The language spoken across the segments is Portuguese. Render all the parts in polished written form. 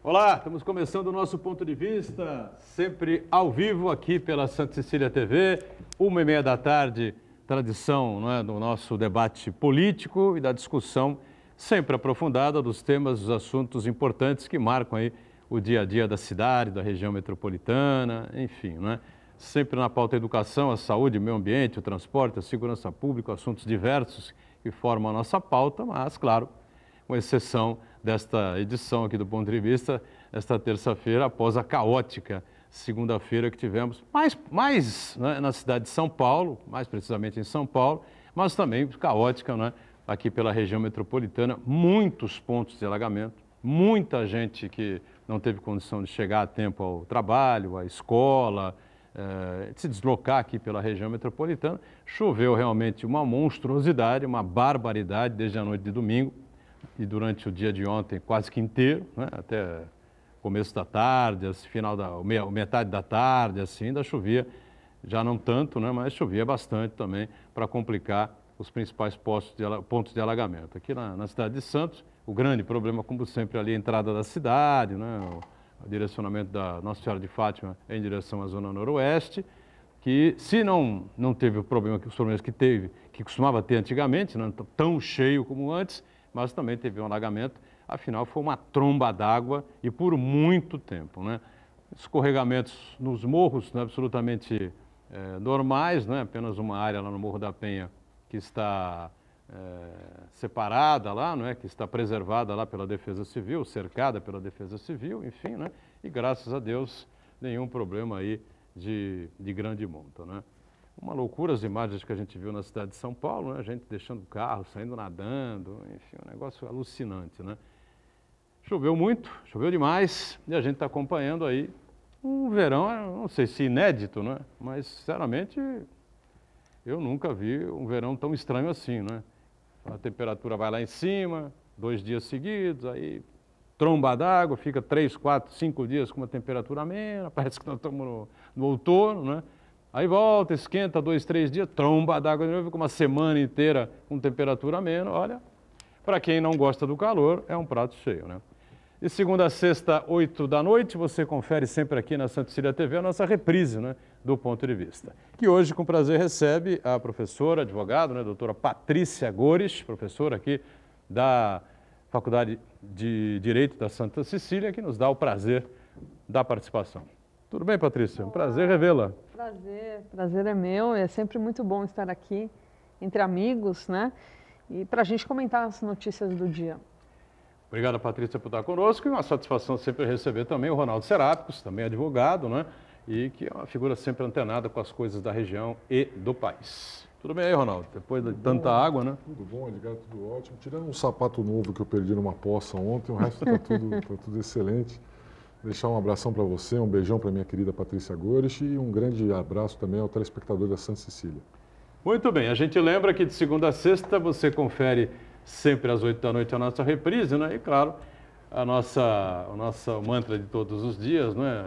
Olá, estamos começando o nosso ponto de vista, sempre ao vivo aqui pela Santa Cecília TV, 1h30 da tarde, tradição, não é, do nosso debate político e da discussão sempre aprofundada dos temas, dos assuntos importantes que marcam aí o dia a dia da cidade, da região metropolitana, enfim, não é? Sempre na pauta a educação, a saúde, o meio ambiente, o transporte, a segurança pública, assuntos diversos que formam a nossa pauta, mas, claro, com exceção desta edição aqui do Ponto de Vista, esta terça-feira, após a caótica segunda-feira que tivemos, mais né, na cidade de São Paulo, mais precisamente em São Paulo, mas também caótica, né, aqui pela região metropolitana, muitos pontos de alagamento, muita gente que não teve condição de chegar a tempo ao trabalho, à escola, de se deslocar aqui pela região metropolitana. Choveu realmente uma monstruosidade, uma barbaridade desde a noite de domingo, e durante o dia de ontem quase que inteiro, né? Até começo da tarde, metade da tarde, assim, ainda chovia, já não tanto, né? Mas chovia bastante também para complicar os principais pontos de alagamento. Aqui na cidade de Santos, o grande problema, como sempre, ali a entrada da cidade, né? O direcionamento da Nossa Senhora de Fátima em direção à zona noroeste, que se não teve os problemas que costumava ter antigamente, não tão cheio como antes, mas também teve um alagamento, afinal foi uma tromba d'água e por muito tempo, né? Escorregamentos nos morros, né, absolutamente normais, né? Apenas uma área lá no Morro da Penha que está separada lá, não é? Que está preservada lá pela Defesa Civil, cercada pela Defesa Civil, enfim, né? E graças a Deus nenhum problema aí de grande monta, né? Uma loucura as imagens que a gente viu na cidade de São Paulo, né? A gente deixando o carro, saindo nadando, enfim, um negócio alucinante, né? Choveu muito, choveu demais, e a gente está acompanhando aí um verão, não sei se inédito, né? Mas, sinceramente, eu nunca vi um verão tão estranho assim, né? A temperatura vai lá em cima, 2 dias seguidos, aí tromba d'água, fica 3, 4, 5 dias com uma temperatura amena, parece que nós estamos no outono, né? Aí volta, esquenta 2, 3 dias, tromba d'água de novo, com uma semana inteira com temperatura amena. Olha, para quem não gosta do calor, é um prato cheio, né? E segunda a sexta, 8 da noite, você confere sempre aqui na Santa Cecília TV a nossa reprise, né, do Ponto de Vista. Que hoje, com prazer, recebe a professora, advogada, né, doutora Patrícia Gores, professora aqui da Faculdade de Direito da Santa Cecília, que nos dá o prazer da participação. Tudo bem, Patrícia? Um prazer revê-la. Prazer é meu. É sempre muito bom estar aqui entre amigos, né? E para a gente comentar as notícias do dia. Obrigado, Patrícia, por estar conosco. E uma satisfação sempre receber também o Ronaldo Serápicos, também advogado, né? E que é uma figura sempre antenada com as coisas da região e do país. Tudo bem aí, Ronaldo? Depois de tanta água, né? Tudo bom, Edgar, tudo ótimo. Tirando um sapato novo que eu perdi numa poça ontem, o resto está tudo excelente. Deixar um abração para você, um beijão para minha querida Patrícia Gores e um grande abraço também ao telespectador da Santa Cecília. Muito bem, a gente lembra que de segunda a sexta você confere sempre às 8 da noite a nossa reprise, né? E claro, o nosso mantra de todos os dias, né?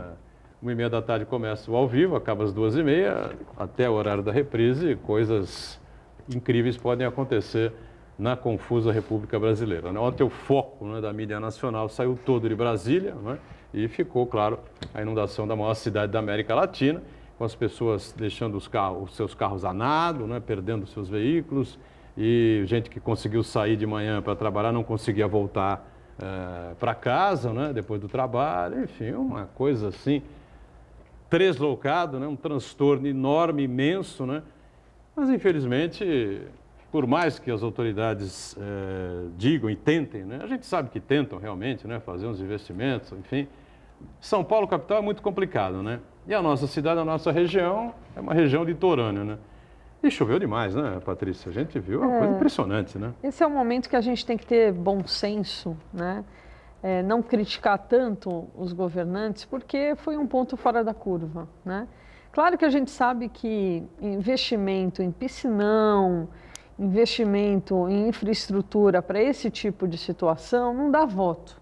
1h30 da tarde começa o ao vivo, acaba às 2h30, até o horário da reprise, coisas incríveis podem acontecer na confusa República Brasileira, né? Ontem o foco, né, da mídia nacional saiu todo de Brasília, né? E ficou, claro, a inundação da maior cidade da América Latina, com as pessoas deixando os seus carros a nado, né, perdendo seus veículos, e gente que conseguiu sair de manhã para trabalhar não conseguia voltar para casa, né, depois do trabalho, enfim, uma coisa assim, tresloucado, né, um transtorno enorme, imenso, né, mas infelizmente, por mais que as autoridades digam e tentem, né, a gente sabe que tentam realmente, né, fazer uns investimentos, enfim. São Paulo, capital, é muito complicado, né? E a nossa cidade, a nossa região, é uma região litorânea, né? E choveu demais, né, Patrícia? A gente viu uma coisa impressionante, né? Esse é o momento que a gente tem que ter bom senso, né? Não criticar tanto os governantes, porque foi um ponto fora da curva, né? Claro que a gente sabe que investimento em piscinão, investimento em infraestrutura para esse tipo de situação não dá voto,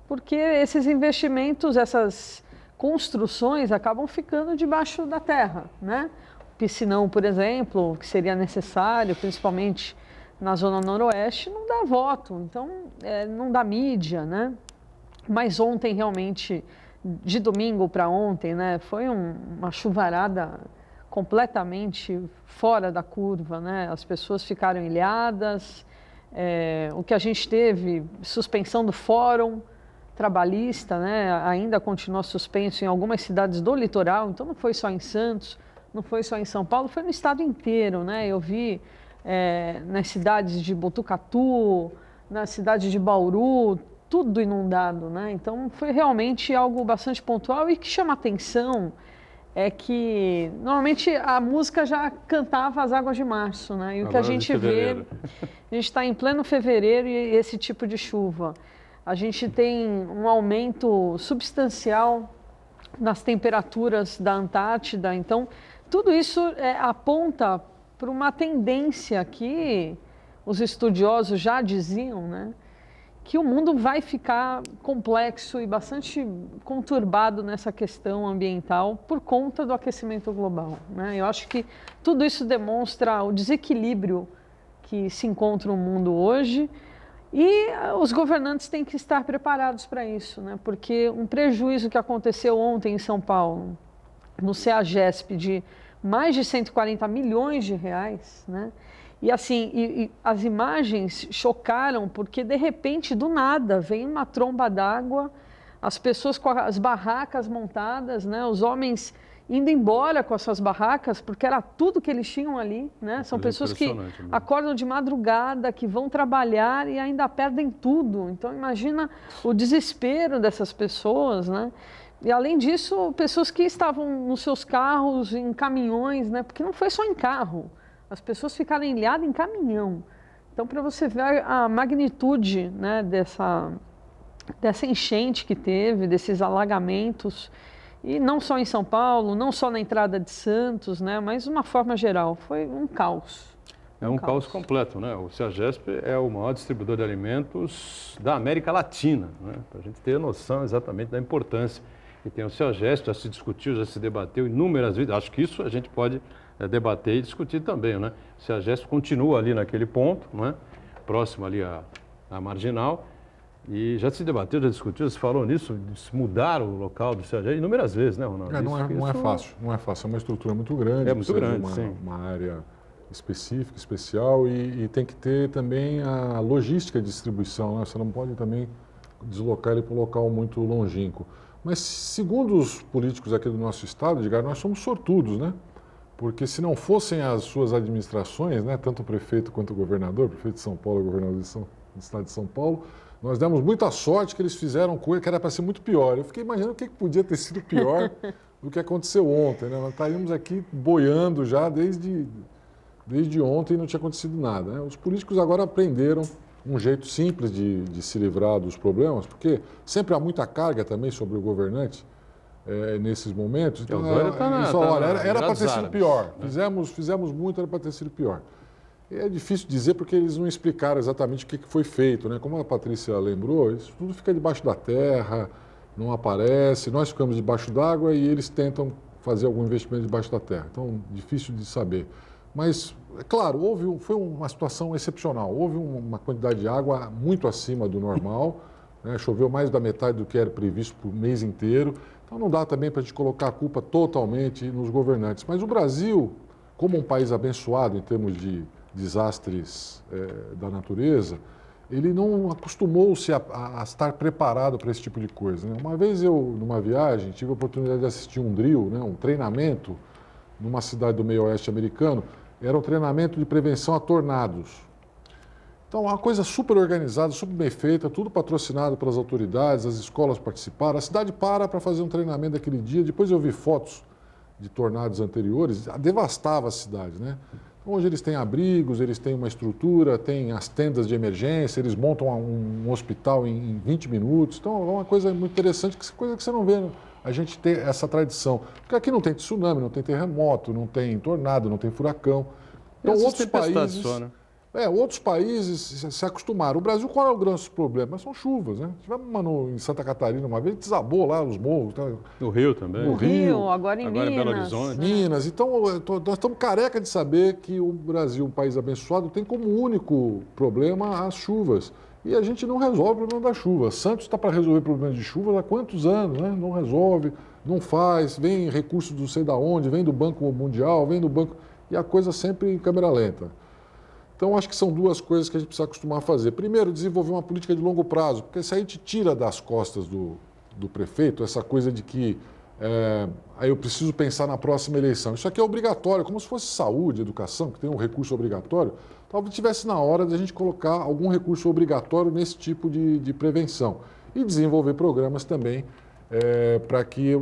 porque esses investimentos, essas construções acabam ficando debaixo da terra, né? O piscinão, por exemplo, que seria necessário, principalmente na zona noroeste, não dá voto, então não dá mídia, né? Mas ontem, realmente, de domingo para ontem, né, foi uma chuvarada completamente fora da curva, né? As pessoas ficaram ilhadas, o que a gente teve, suspensão do fórum trabalhista, né, ainda continua suspenso em algumas cidades do litoral, então não foi só em Santos, não foi só em São Paulo, foi no estado inteiro, né? Eu vi nas cidades de Botucatu, na cidade de Bauru, tudo inundado, né? Então foi realmente algo bastante pontual e que chama atenção é que normalmente a música já cantava as águas de março, né? E o que a gente vê, a gente está em pleno fevereiro e esse tipo de chuva. A gente tem um aumento substancial nas temperaturas da Antártida, então tudo isso aponta para uma tendência que os estudiosos já diziam, né? Que o mundo vai ficar complexo e bastante conturbado nessa questão ambiental por conta do aquecimento global, né? Eu acho que tudo isso demonstra o desequilíbrio que se encontra no mundo hoje e os governantes têm que estar preparados para isso, né? Porque um prejuízo que aconteceu ontem em São Paulo, no CEAGESP, de mais de 140 milhões de reais, né? E assim, as imagens chocaram porque, de repente, do nada, vem uma tromba d'água, as pessoas com as barracas montadas, né? Os homens indo embora com as suas barracas, porque era tudo que eles tinham ali, né? São pessoas que acordam de madrugada, que vão trabalhar e ainda perdem tudo. Então, imagina o desespero dessas pessoas, né? E, além disso, pessoas que estavam nos seus carros, em caminhões, né? Porque não foi só em carro. As pessoas ficaram ilhadas em caminhão. Então, para você ver a magnitude, né, dessa enchente que teve, desses alagamentos, e não só em São Paulo, não só na entrada de Santos, né, mas de uma forma geral, foi um caos. É um caos completo, né? O CEAGESP é o maior distribuidor de alimentos da América Latina, né? Para a gente ter noção exatamente da importância que tem o CEAGESP, já se discutiu, já se debateu inúmeras vezes, acho que isso a gente pode debater e discutir também, né? O CEAGESP continua ali naquele ponto, né? Próximo ali à Marginal, e já se debateu, já discutiu, já se falou nisso, de mudar o local do CEAGESP inúmeras vezes, né, Ronaldo? Não é fácil, é uma estrutura muito grande, muito grande, sim. Uma área específica, especial, e tem que ter também a logística de distribuição, né? Você não pode também deslocar ele para um local muito longínquo. Mas, segundo os políticos aqui do nosso estado, Edgar, nós somos sortudos, né? Porque se não fossem as suas administrações, né, tanto o prefeito quanto o governador, o prefeito de São Paulo e o governador do estado de São Paulo, nós demos muita sorte que eles fizeram coisa que era para ser muito pior. Eu fiquei imaginando o que podia ter sido pior do que aconteceu ontem, né? Nós estaríamos aqui boiando já desde ontem e não tinha acontecido nada, né? Os políticos agora aprenderam um jeito simples de se livrar dos problemas, porque sempre há muita carga também sobre o governante nesses momentos. Então, era para ter sido pior. Fizemos muito, era para ter sido pior. É difícil dizer porque eles não explicaram exatamente o que foi feito, né? Como a Patrícia lembrou, isso tudo fica debaixo da terra, não aparece, nós ficamos debaixo d'água e eles tentam fazer algum investimento debaixo da terra. Então, difícil de saber. Mas, é claro, foi uma situação excepcional. Houve uma quantidade de água muito acima do normal, né? Choveu mais da metade do que era previsto por mês inteiro. Então, não dá também para a gente colocar a culpa totalmente nos governantes. Mas o Brasil, como um país abençoado em termos de desastres da natureza, ele não acostumou-se a estar preparado para esse tipo de coisa, né? Uma vez eu, numa viagem, tive a oportunidade de assistir um drill, né, um treinamento, numa cidade do meio oeste americano. Era um treinamento de prevenção a tornados. Então, uma coisa super organizada, super bem feita, tudo patrocinado pelas autoridades, as escolas participaram. A cidade para fazer um treinamento daquele dia. Depois eu vi fotos de tornados anteriores, devastava a cidade, né? Hoje eles têm abrigos, eles têm uma estrutura, têm as tendas de emergência, eles montam um hospital em 20 minutos. Então, é uma coisa muito interessante, coisa que você não vê, né? A gente ter essa tradição. Porque aqui não tem tsunami, não tem terremoto, não tem tornado, não tem furacão. Então, outros países se acostumaram. O Brasil, qual é o grande problema? São chuvas, né? Tivemos em Santa Catarina uma vez, desabou lá os morros. No Rio também. No Rio, agora em Minas. Belo Horizonte. Minas. Então, nós estamos careca de saber que o Brasil, um país abençoado, tem como único problema as chuvas. E a gente não resolve o problema da chuva. Santos está para resolver problemas de chuva há quantos anos, né? Não resolve, não faz, vem recurso do sei da onde, vem do Banco Mundial, vem do Banco... E a coisa sempre em câmera lenta. Então, acho que são duas coisas que a gente precisa acostumar a fazer. Primeiro, desenvolver uma política de longo prazo, porque se a gente tira das costas do prefeito essa coisa de que aí eu preciso pensar na próxima eleição. Isso aqui é obrigatório, como se fosse saúde, educação, que tem um recurso obrigatório. Talvez tivesse na hora de a gente colocar algum recurso obrigatório nesse tipo de prevenção. E desenvolver programas também para que,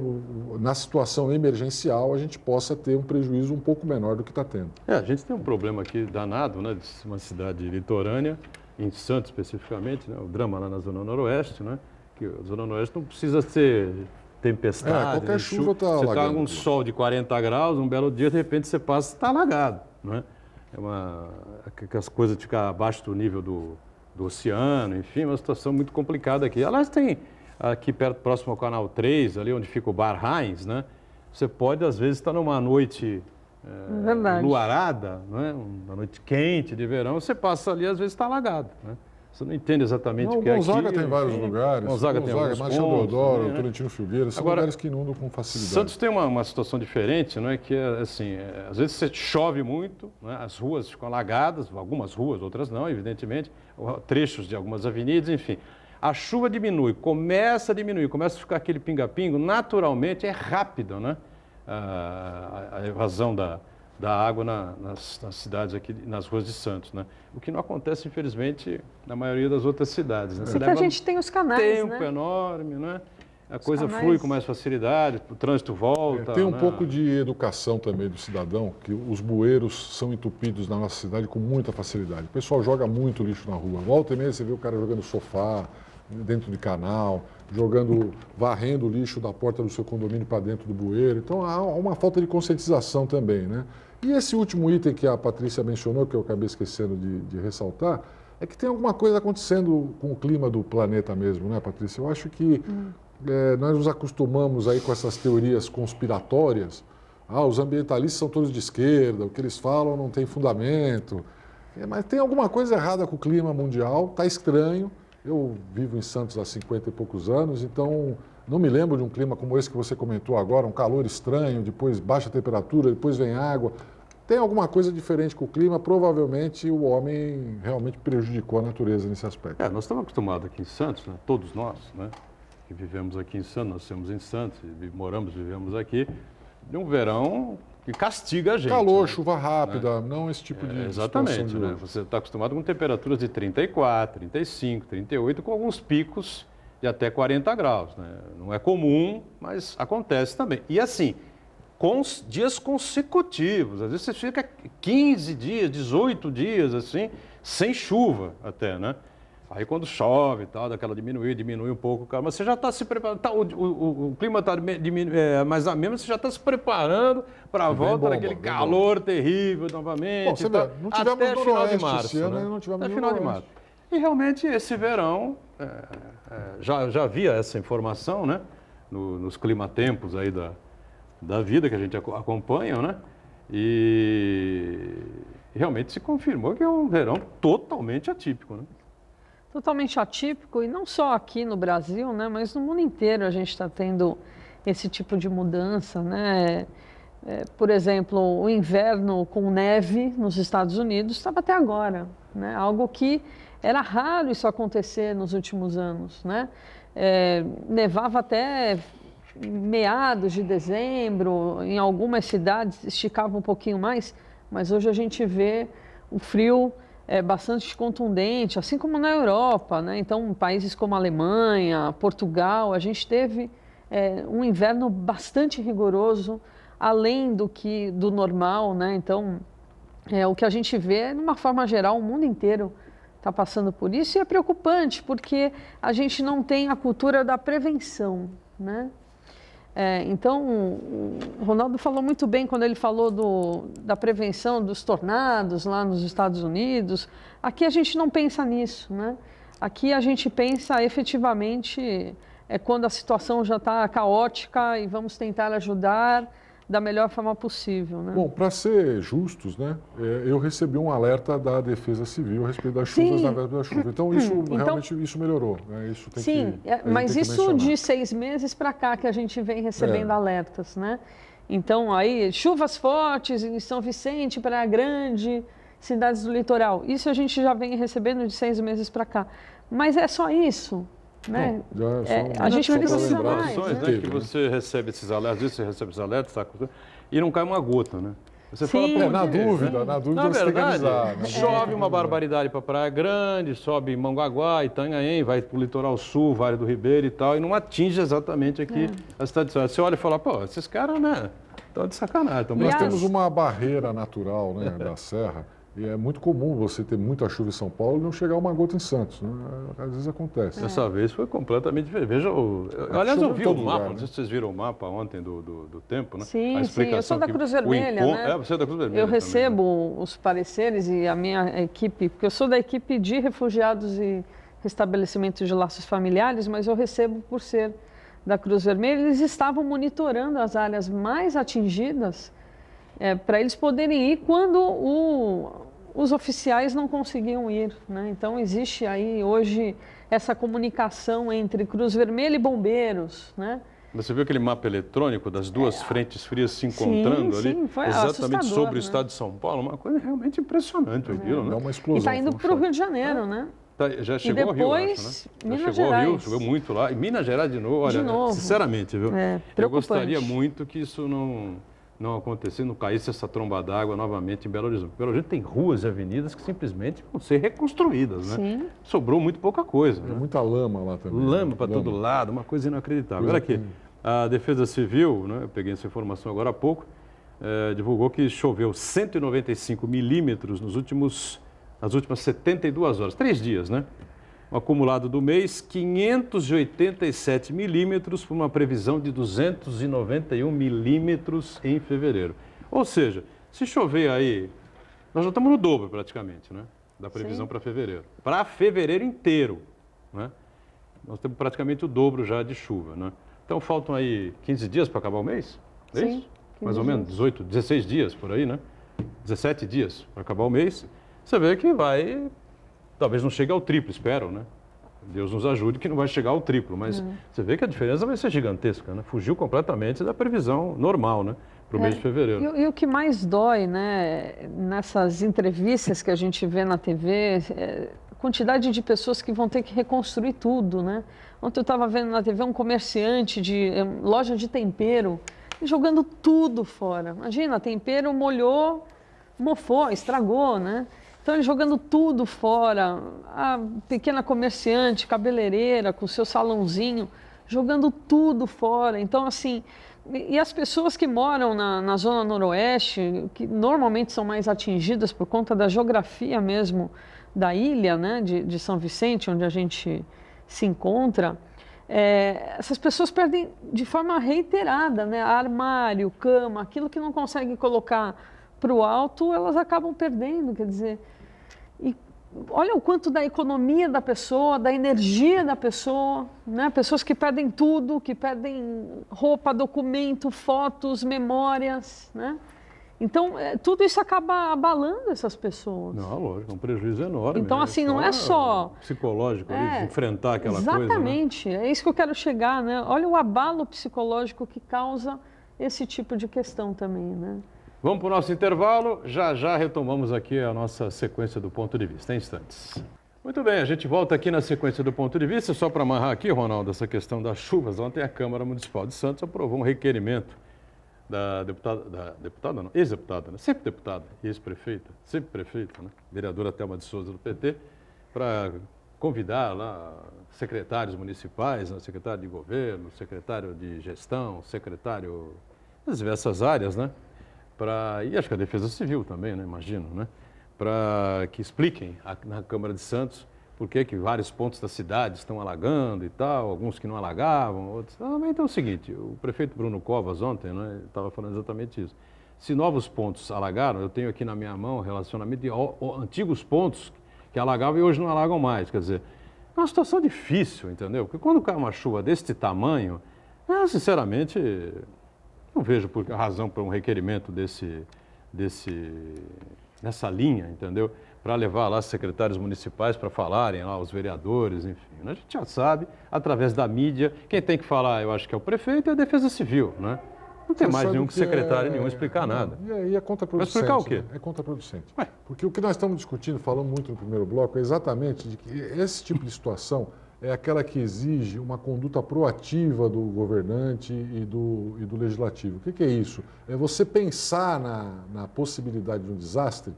na situação emergencial, a gente possa ter um prejuízo um pouco menor do que está tendo. A gente tem um problema aqui danado, né, de uma cidade litorânea, em Santos especificamente, né, o drama lá na Zona Noroeste, né, que a Zona Noroeste não precisa ser tempestade, qualquer chuva está você alagando. está com um sol de 40 graus, um belo dia, de repente você passa e está alagado. Né? Que as coisas ficam abaixo do nível do oceano, enfim, uma situação muito complicada aqui. Aliás, tem aqui perto, próximo ao Canal 3, ali onde fica o Bar Heinz, né? Você pode, às vezes, estar numa noite luarada, né? Uma noite quente de verão, você passa ali, às vezes está alagado. Né? Você não entende exatamente o que é aqui. Gonzaga tem vários lugares. Gonzaga tem alguns Marechal pontos, Deodoro, né? Tolentino Filgueira, são Agora, lugares que inundam com facilidade. Santos tem uma situação diferente, não é? Que é assim, às vezes você chove muito, né? As ruas ficam alagadas, algumas ruas, outras não, evidentemente, trechos de algumas avenidas, enfim. A chuva diminui, começa a ficar aquele pinga-pingo, naturalmente é rápido, né? A evasão da água nas cidades aqui, nas ruas de Santos, né? O que não acontece, infelizmente, na maioria das outras cidades. Né? Porque a gente tem os canais, tempo né? enorme, né? A coisa canais... flui com mais facilidade, o trânsito volta. Tem um né? pouco de educação também do cidadão, que os bueiros são entupidos na nossa cidade com muita facilidade. O pessoal joga muito lixo na rua. Volta e meia você vê o cara jogando sofá, dentro de canal, varrendo o lixo da porta do seu condomínio para dentro do bueiro. Então há uma falta de conscientização também, né? E esse último item que a Patrícia mencionou, que eu acabei esquecendo de ressaltar, é que tem alguma coisa acontecendo com o clima do planeta mesmo, né, Patrícia? Eu acho que nós nos acostumamos aí com essas teorias conspiratórias. Os ambientalistas são todos de esquerda, o que eles falam não tem fundamento. Mas tem alguma coisa errada com o clima mundial, está estranho. Eu vivo em Santos há 50 e poucos anos, então não me lembro de um clima como esse que você comentou agora, um calor estranho, depois baixa temperatura, depois vem água. Tem alguma coisa diferente com o clima, provavelmente o homem realmente prejudicou a natureza nesse aspecto. Nós estamos acostumados aqui em Santos, né? Todos nós, né? Que vivemos aqui em Santos, nascemos em Santos, vivemos aqui, de um verão que castiga a gente. Calor, né? chuva rápida, não esse tipo de exatamente, situação. Né? Você está acostumado com temperaturas de 34, 35, 38, com alguns picos de até 40 graus. Né? Não é comum, mas acontece também. E assim, com dias consecutivos, às vezes você fica 15 dias, 18 dias, assim, sem chuva até, né? Aí quando chove e tal, daquela diminui um pouco, cara, mas você já está se preparando, o clima está mais ameno, você já está se preparando para a volta daquele calor terrível novamente. Bom, você vê, não tivemos até final de março. Esse ano, né? não tivemos até final de março. E realmente esse verão, já havia essa informação, né? Nos climatempos aí da vida que a gente acompanha, né? E realmente se confirmou que é um verão totalmente atípico, né? Totalmente atípico, e não só aqui no Brasil, né, mas no mundo inteiro a gente está tendo esse tipo de mudança, né? Por exemplo, o inverno com neve nos Estados Unidos estava até agora, né? Algo que era raro isso acontecer nos últimos anos, né? Nevava até meados de dezembro, em algumas cidades esticava um pouquinho mais, mas hoje a gente vê o frio bastante contundente, assim como na Europa, né? Então, países como a Alemanha, Portugal, a gente teve um inverno bastante rigoroso, além do normal, né? Então, o que a gente vê, de uma forma geral, o mundo inteiro está passando por isso, e é preocupante, porque a gente não tem a cultura da prevenção, né? Então, o Ronaldo falou muito bem quando ele falou da prevenção dos tornados lá nos Estados Unidos. Aqui a gente não pensa nisso, né? Aqui a gente pensa efetivamente quando a situação já está caótica e vamos tentar ajudar da melhor forma possível, né? Bom, para ser justos, né, eu recebi um alerta da Defesa Civil a respeito das chuvas na véspera da chuva. Então, realmente isso melhorou. Né? Isso tem sim, que, mas tem que isso mencionar. de 6 meses para cá que a gente vem recebendo alertas, né? Então, aí, chuvas fortes em São Vicente, Praia Grande, cidades do litoral. Isso a gente já vem recebendo de 6 meses para cá. Mas é só isso, né? Não, a gente precisa mais, né? Que você recebe esses alertas, você recebe esses alertas, tá? E não cai uma gota, né? Você fala, na dúvida você tem que avisar. Chove uma barbaridade para Praia Grande, sobe Mongaguá, Itanhaém, vai para o litoral sul, Vale do Ribeiro e tal, e não atinge exatamente aqui a cidade de São Paulo. Você olha e fala, pô, esses caras, né, estão de sacanagem. Nós temos uma barreira natural, né, da serra, e é muito comum você ter muita chuva em São Paulo e não chegar uma gota em Santos. Né? Às vezes acontece. Dessa vez foi completamente diferente. Veja, aliás, eu vi o mapa, não sei se vocês viram o mapa ontem do tempo, né? Sim, eu sou da Cruz Vermelha, né? Você é da Cruz Vermelha. Eu recebo os pareceres e a minha equipe, porque eu sou da equipe de refugiados e restabelecimentos de laços familiares, mas eu recebo por ser da Cruz Vermelha. Eles estavam monitorando as áreas mais atingidas para eles poderem ir quando os oficiais não conseguiam ir, né? Então existe aí hoje essa comunicação entre Cruz Vermelha e bombeiros, né? Você viu aquele mapa eletrônico das duas frentes frias se encontrando ali? Foi exatamente sobre o né? estado de São Paulo, uma coisa realmente impressionante aquilo, né? É uma explosão. E está indo para o Rio de Janeiro, né? Já chegou ao Rio, acho, né? Minas já chegou Gerais. ao Rio, chegou muito lá. E Minas Gerais de novo, olha, sinceramente, viu? Eu gostaria muito que isso não acontecesse, não caísse essa tromba d'água novamente em Belo Horizonte. Belo Horizonte tem ruas e avenidas que simplesmente vão ser reconstruídas, né? Sim. Sobrou muito pouca coisa. Né? Muita lama lá também. Lama para todo lado, uma coisa inacreditável. Olha aqui, a Defesa Civil, né, eu peguei essa informação agora há pouco, divulgou que choveu 195 milímetros nas últimas 72 horas, 3 dias, né? O acumulado do mês, 587 milímetros, por uma previsão de 291 milímetros em fevereiro. Ou seja, se chover aí, nós já estamos no dobro praticamente, né? Da previsão para fevereiro. Para fevereiro inteiro, né? Nós temos praticamente o dobro já de chuva, né? Então faltam aí 15 dias para acabar o mês? É Sim, isso? Mais ou menos, 18, 16 dias por aí, né? 17 dias para acabar o mês. Você vê que vai... Talvez não chegue ao triplo, espero, né? Deus nos ajude que não vai chegar ao triplo, mas você vê que a diferença vai ser gigantesca, né? Fugiu completamente da previsão normal, né? Para o mês de fevereiro. E o que mais dói, né? Nessas entrevistas que a gente vê na TV, a quantidade de pessoas que vão ter que reconstruir tudo, né? Ontem eu estava vendo na TV um comerciante de loja de tempero jogando tudo fora. Imagina, tempero molhou, mofou, estragou, né? Então, ele jogando tudo fora, a pequena comerciante, cabeleireira, com o seu salãozinho, jogando tudo fora. Então, assim, e as pessoas que moram na zona noroeste, que normalmente são mais atingidas por conta da geografia mesmo da ilha, né, de São Vicente, onde a gente se encontra, essas pessoas perdem de forma reiterada, né, armário, cama, aquilo que não consegue colocar para o alto, elas acabam perdendo, quer dizer... E olha o quanto da economia da pessoa, da energia da pessoa, né? Pessoas que perdem tudo, que perdem roupa, documento, fotos, memórias, né? Então, tudo isso acaba abalando essas pessoas. Não, lógico, é um prejuízo enorme. Então, assim, não é só... psicológico, de enfrentar aquela coisa, né? Exatamente, é isso que eu quero chegar, né? Olha o abalo psicológico que causa esse tipo de questão também, né? Vamos para o nosso intervalo, já retomamos aqui a nossa sequência do ponto de vista, em instantes. Muito bem, a gente volta aqui na sequência do ponto de vista, só para amarrar aqui, Ronaldo, essa questão das chuvas. Ontem a Câmara Municipal de Santos aprovou um requerimento da deputada não, ex-deputada, né? Sempre deputada, ex-prefeita, sempre prefeita, né? Vereadora Thelma de Souza do PT, para convidar lá secretários municipais, né? Secretário de governo, secretário de gestão, secretário das diversas áreas, né? E acho que a Defesa Civil também, né? Imagino, né? Para que expliquem na Câmara de Santos por que vários pontos da cidade estão alagando e tal, alguns que não alagavam, outros... Então é o seguinte, o prefeito Bruno Covas ontem, né, estava falando exatamente isso. Se novos pontos alagaram, eu tenho aqui na minha mão relacionamento de antigos pontos que alagavam e hoje não alagam mais. Quer dizer, é uma situação difícil, entendeu? Porque quando cai uma chuva deste tamanho, sinceramente... não vejo a razão para um requerimento nessa linha, entendeu? Para levar lá os secretários municipais para falarem lá, os vereadores, enfim. A gente já sabe, através da mídia, quem tem que falar, eu acho que é o prefeito e a Defesa Civil, né? Não tem mais nenhum secretário nenhum explicar nada. E aí é contraproducente. Vai explicar o quê? Né? É contraproducente. Porque o que nós estamos discutindo, falando muito no primeiro bloco, é exatamente de que esse tipo de situação é aquela que exige uma conduta proativa do governante e do legislativo. O que é isso? É você pensar na possibilidade de um desastre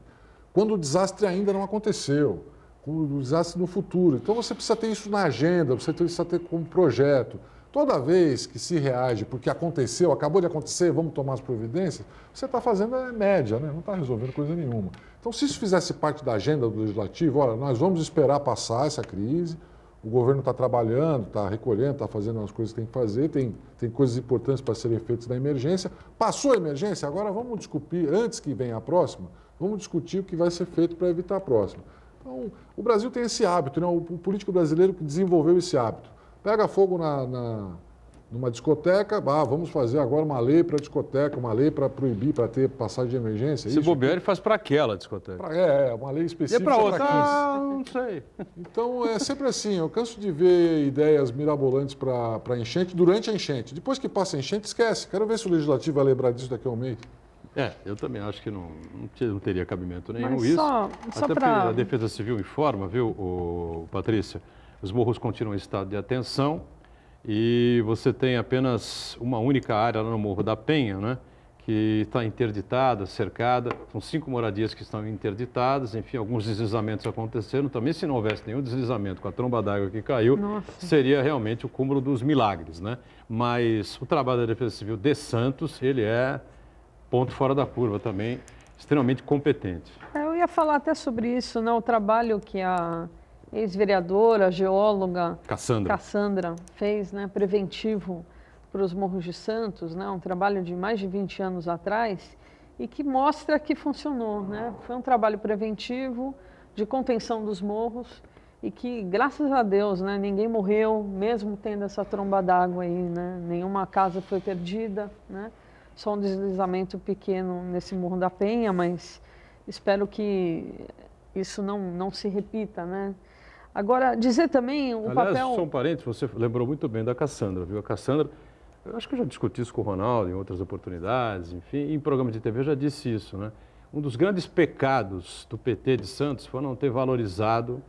quando o desastre ainda não aconteceu, quando o desastre no futuro. Então você precisa ter isso na agenda, você precisa ter como projeto. Toda vez que se reage porque aconteceu, acabou de acontecer, vamos tomar as providências, você está fazendo média, né? Não está resolvendo coisa nenhuma. Então, se isso fizesse parte da agenda do legislativo, olha, nós vamos esperar passar essa crise, o governo está trabalhando, está recolhendo, está fazendo as coisas que tem que fazer, tem coisas importantes para serem feitas na emergência. Passou a emergência, agora vamos discutir, antes que venha a próxima, vamos discutir o que vai ser feito para evitar a próxima. Então, o Brasil tem esse hábito, né? O político brasileiro que desenvolveu esse hábito. Pega fogo numa discoteca, vamos fazer agora uma lei para a discoteca, uma lei para proibir, para ter passagem de emergência. Se bobear, ele faz para aquela discoteca. Uma lei específica. E para outra? Não sei. Então, é sempre assim, eu canso de ver ideias mirabolantes para enchente durante a enchente. Depois que passa a enchente, esquece. Quero ver se o legislativo vai lembrar disso daqui a um mês. Eu também acho que não teria cabimento nenhum Mas isso. Só Até porque a Defesa Civil informa, viu, Patrícia? Os morros continuam em estado de atenção e você tem apenas uma única área lá no Morro da Penha, né? Que está interditada, cercada. São 5 moradias que estão interditadas. Enfim, alguns deslizamentos aconteceram. Também, se não houvesse nenhum deslizamento com a tromba d'água que caiu, seria realmente o cúmulo dos milagres, né? Mas o trabalho da Defesa Civil de Santos, ele é ponto fora da curva também, extremamente competente. Eu ia falar até sobre isso, né? O trabalho que a ex-vereadora, geóloga Cassandra fez, né? Preventivo para os Morros de Santos, né? Um trabalho de mais de 20 anos atrás e que mostra que funcionou, né? Foi um trabalho preventivo de contenção dos morros e que, graças a Deus, né? Ninguém morreu, mesmo tendo essa tromba d'água aí, né? Nenhuma casa foi perdida, né? Só um deslizamento pequeno nesse Morro da Penha, mas espero que isso não se repita, né? Agora, dizer também o papel... Só um parênteses, você lembrou muito bem da Cassandra, viu? A Cassandra, eu acho que eu já discuti isso com o Ronaldo em outras oportunidades, enfim, em programa de TV eu já disse isso, né? Um dos grandes pecados do PT de Santos foi não ter valorizado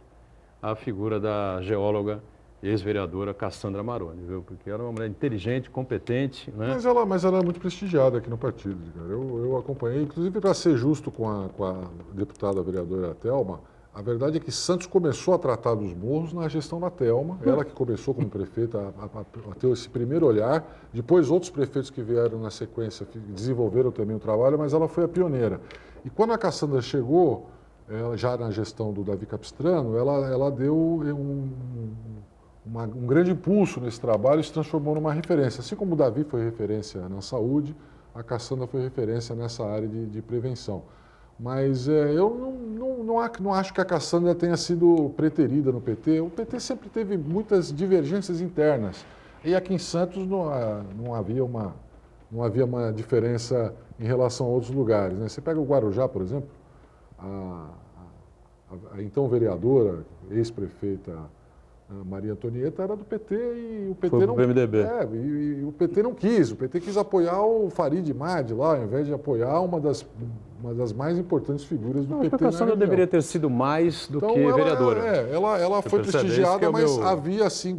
a figura da geóloga e ex-vereadora Cassandra Maroni, viu? Porque era uma mulher inteligente, competente, né? Mas ela é muito prestigiada aqui no partido, cara. Eu acompanhei, inclusive para ser justo com a deputada vereadora Thelma, a verdade é que Santos começou a tratar dos morros na gestão da Thelma, ela que começou como prefeita a ter esse primeiro olhar, depois outros prefeitos que vieram na sequência desenvolveram também o trabalho, mas ela foi a pioneira. E quando a Cassandra chegou, já na gestão do Davi Capistrano, ela deu um grande impulso nesse trabalho e se transformou numa referência. Assim como o Davi foi referência na saúde, a Cassandra foi referência nessa área de prevenção. Mas eu não acho que a Cassandra tenha sido preterida no PT. O PT sempre teve muitas divergências internas. E aqui em Santos não havia uma diferença em relação a outros lugares, né? Você pega o Guarujá, por exemplo, a então vereadora, ex-prefeita Maria Antonieta era do PT e o PT foi pro PMDB. E o PT não quis. O PT quis apoiar o Farid Madi lá, ao invés de apoiar uma das mais importantes figuras do PT. A Cassandra deveria ter sido mais do que vereadora. Ela foi prestigiada, mas havia assim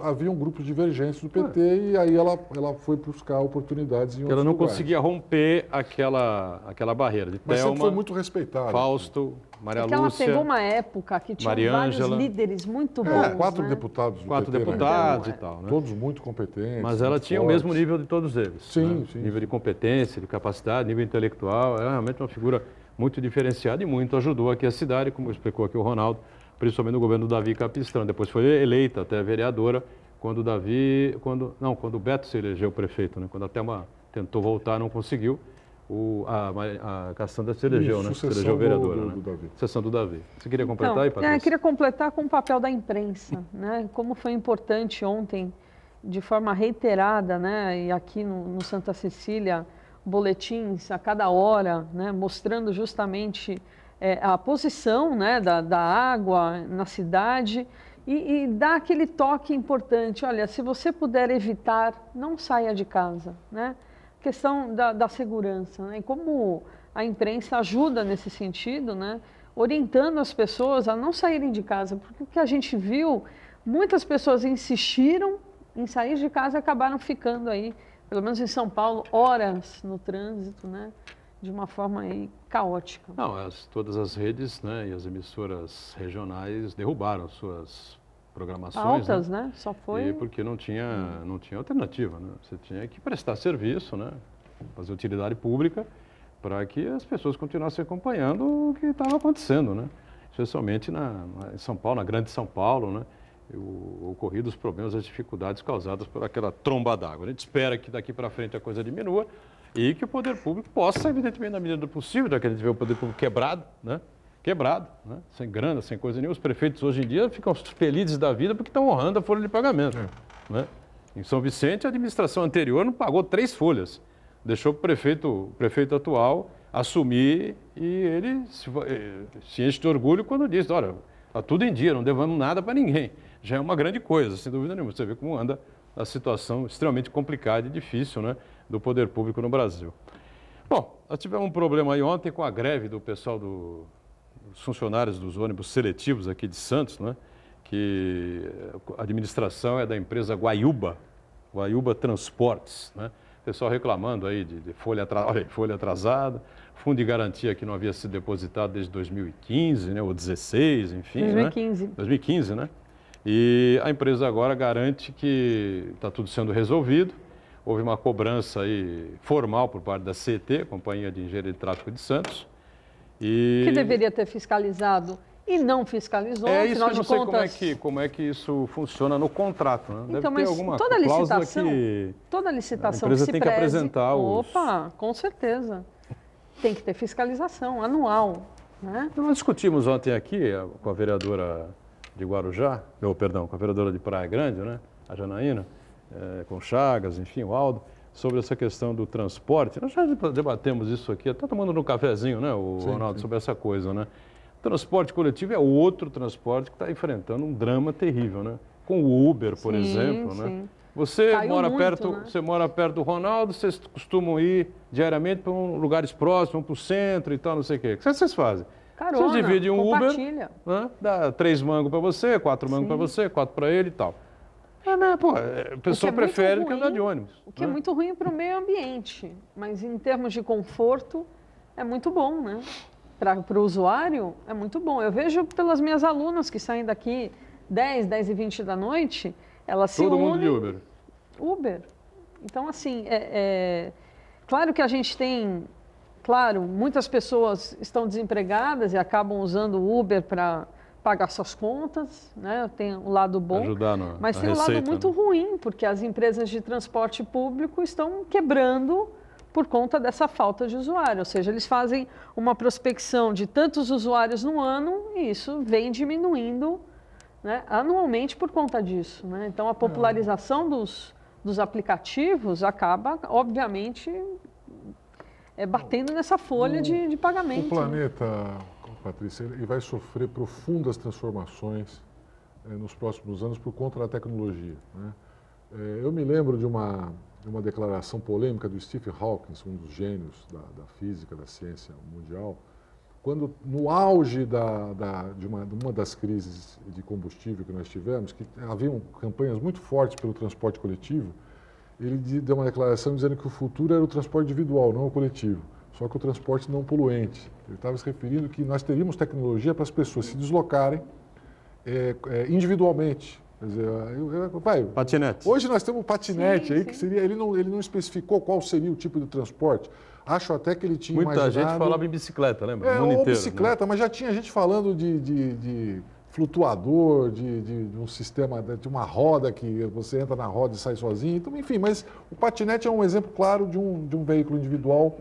haviam grupos divergentes do PT e aí ela foi buscar oportunidades em outros lugares. Ela não lugares. Conseguia romper aquela barreira de mas Thelma, sempre foi muito respeitada. Fausto, Maria Lúcia. Ela pegou uma época que tinha vários líderes muito bons. 4 né? deputados do PT, deputados e tal, né? Todos muito competentes. Mas ela tinha fortes. o mesmo nível de todos eles. Sim, né? sim. Nível de competência, de capacidade, nível intelectual. Ela é realmente uma figura muito diferenciada e muito ajudou aqui a cidade, como explicou aqui o Ronaldo, principalmente no governo do Davi Capistrano. Depois foi eleita até vereadora quando o Beto se elegeu prefeito, né? Quando a Thelma tentou voltar, não conseguiu. A Cassandra se elegeu, né? Se elegeu vereadora, né? Sucessão do Davi. Você queria completar aí, Patrícia? Eu queria completar com o papel da imprensa, né? Como foi importante ontem de forma reiterada, né, e aqui no Santa Cecília, boletins a cada hora, né, mostrando justamente a posição, né, da água na cidade e dá aquele toque importante. Olha, se você puder evitar, não saia de casa, né? Questão da segurança, né? E como a imprensa ajuda nesse sentido, né, orientando as pessoas a não saírem de casa, porque o que a gente viu, muitas pessoas insistiram em sair de casa e acabaram ficando aí, pelo menos em São Paulo, horas no trânsito, né, de uma forma aí caótica. Não, todas as redes, né, e as emissoras regionais derrubaram suas programações. Pautas, né? Só foi... Porque não tinha alternativa, né? Você tinha que prestar serviço, né, fazer utilidade pública para que as pessoas continuassem acompanhando o que estava acontecendo, né? Especialmente em São Paulo, na grande São Paulo, né? Ocorridos os problemas, as dificuldades causadas por aquela tromba d'água. A gente espera que daqui para frente a coisa diminua e que o poder público possa, evidentemente, na medida do possível, já que a gente vê o poder público quebrado, né? Sem grana, sem coisa nenhuma. Os prefeitos hoje em dia ficam felizes da vida porque estão honrando a folha de pagamento. Né? Em São Vicente, a administração anterior não pagou 3 folhas. Deixou o prefeito atual assumir e ele se enche de orgulho quando diz, olha, está tudo em dia, não devemos nada para ninguém. Já é uma grande coisa, sem dúvida nenhuma. Você vê como anda a situação extremamente complicada e difícil, né, do poder público no Brasil. Bom, nós tivemos um problema aí ontem com a greve do pessoal dos funcionários dos ônibus seletivos aqui de Santos, né, que a administração é da empresa Guaiúba Transportes, né? O pessoal reclamando aí de folha atrasada, fundo de garantia que não havia sido depositado desde 2015, né, ou 16, enfim. 2015. Né? 2015, né? E a empresa agora garante que está tudo sendo resolvido. Houve uma cobrança aí formal por parte da CET, Companhia de Engenharia de Tráfego de Santos. Que deveria ter fiscalizado e não fiscalizou, afinal de contas... como é que isso funciona no contrato, né? Então, Deve ter alguma cláusula que toda licitação a empresa que tem que apresentar Opa, com certeza. Tem que ter fiscalização anual, né? Nós discutimos ontem aqui com a vereadora de Guarujá, com a vereadora de Praia Grande, né, a Janaína, com o Chagas, enfim, o Aldo, sobre essa questão do transporte. Nós já debatemos isso aqui, até tomando no cafezinho, né, Ronaldo, sobre essa coisa, né? O transporte coletivo é outro transporte que está enfrentando um drama terrível, né? Com o Uber, por exemplo, né? Você mora perto do Ronaldo, vocês costumam ir diariamente para lugares próximos, para o centro e tal, não sei o quê. O que vocês fazem? Carona, vocês dividem um Uber, né? Dá 3 mangos para você, 4 mangos para você, 4 para ele e tal. A pessoa prefere que andar de ônibus. O que é muito ruim para o meio ambiente, mas em termos de conforto é muito bom, né? Para o usuário é muito bom. Eu vejo pelas minhas alunas que saem daqui 10 e 20 da noite, elas se unem... Todo mundo de Uber. Uber. Então, assim, claro que a gente tem... Claro, muitas pessoas estão desempregadas e acabam usando o Uber para pagar suas contas, né? Tem um lado bom, mas tem um lado muito ruim, porque as empresas de transporte público estão quebrando por conta dessa falta de usuário. Ou seja, eles fazem uma prospecção de tantos usuários no ano e isso vem diminuindo, né, anualmente por conta disso, né? Então, a popularização dos aplicativos acaba, obviamente, batendo nessa folha de pagamento. O planeta, Patrícia, ele vai sofrer profundas transformações nos próximos anos por conta da tecnologia, né? Eu me lembro de uma declaração polêmica do Stephen Hawking, um dos gênios da física, da ciência mundial, quando no auge de uma das crises de combustível que nós tivemos, que haviam campanhas muito fortes pelo transporte coletivo, ele deu uma declaração dizendo que o futuro era o transporte individual, não o coletivo, só que o transporte não poluente. Ele estava se referindo que nós teríamos tecnologia para as pessoas se deslocarem individualmente. Quer dizer, patinete. Hoje nós temos um patinete aí, que seria, ele não especificou qual seria o tipo de transporte. Acho até que ele tinha Muita gente falava em bicicleta, lembra? No mundo inteiro, bicicleta, né? Mas já tinha gente falando de flutuador, de um sistema, de uma roda que você entra na roda e sai sozinho. Então, enfim, mas o patinete é um exemplo claro de um veículo individual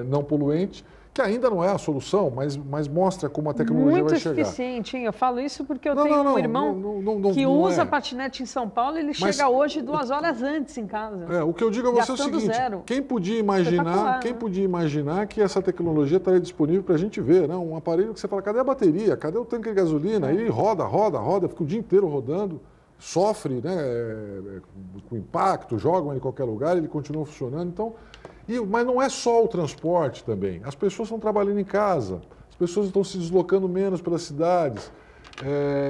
não poluente que ainda não é a solução, mas mostra como a tecnologia vai chegar. Muito eficiente, hein? Eu falo isso porque eu tenho um irmão que usa patinete em São Paulo, ele chega hoje 2 horas antes em casa. O que eu digo a você é o seguinte, quem podia imaginar que essa tecnologia estaria disponível para a gente ver, né? Um aparelho que você fala, cadê a bateria, cadê o tanque de gasolina? Aí roda, fica o dia inteiro rodando, sofre, né, com impacto, jogam ele em qualquer lugar, ele continua funcionando. Então, mas não é só o transporte também. As pessoas estão trabalhando em casa, as pessoas estão se deslocando menos pelas cidades.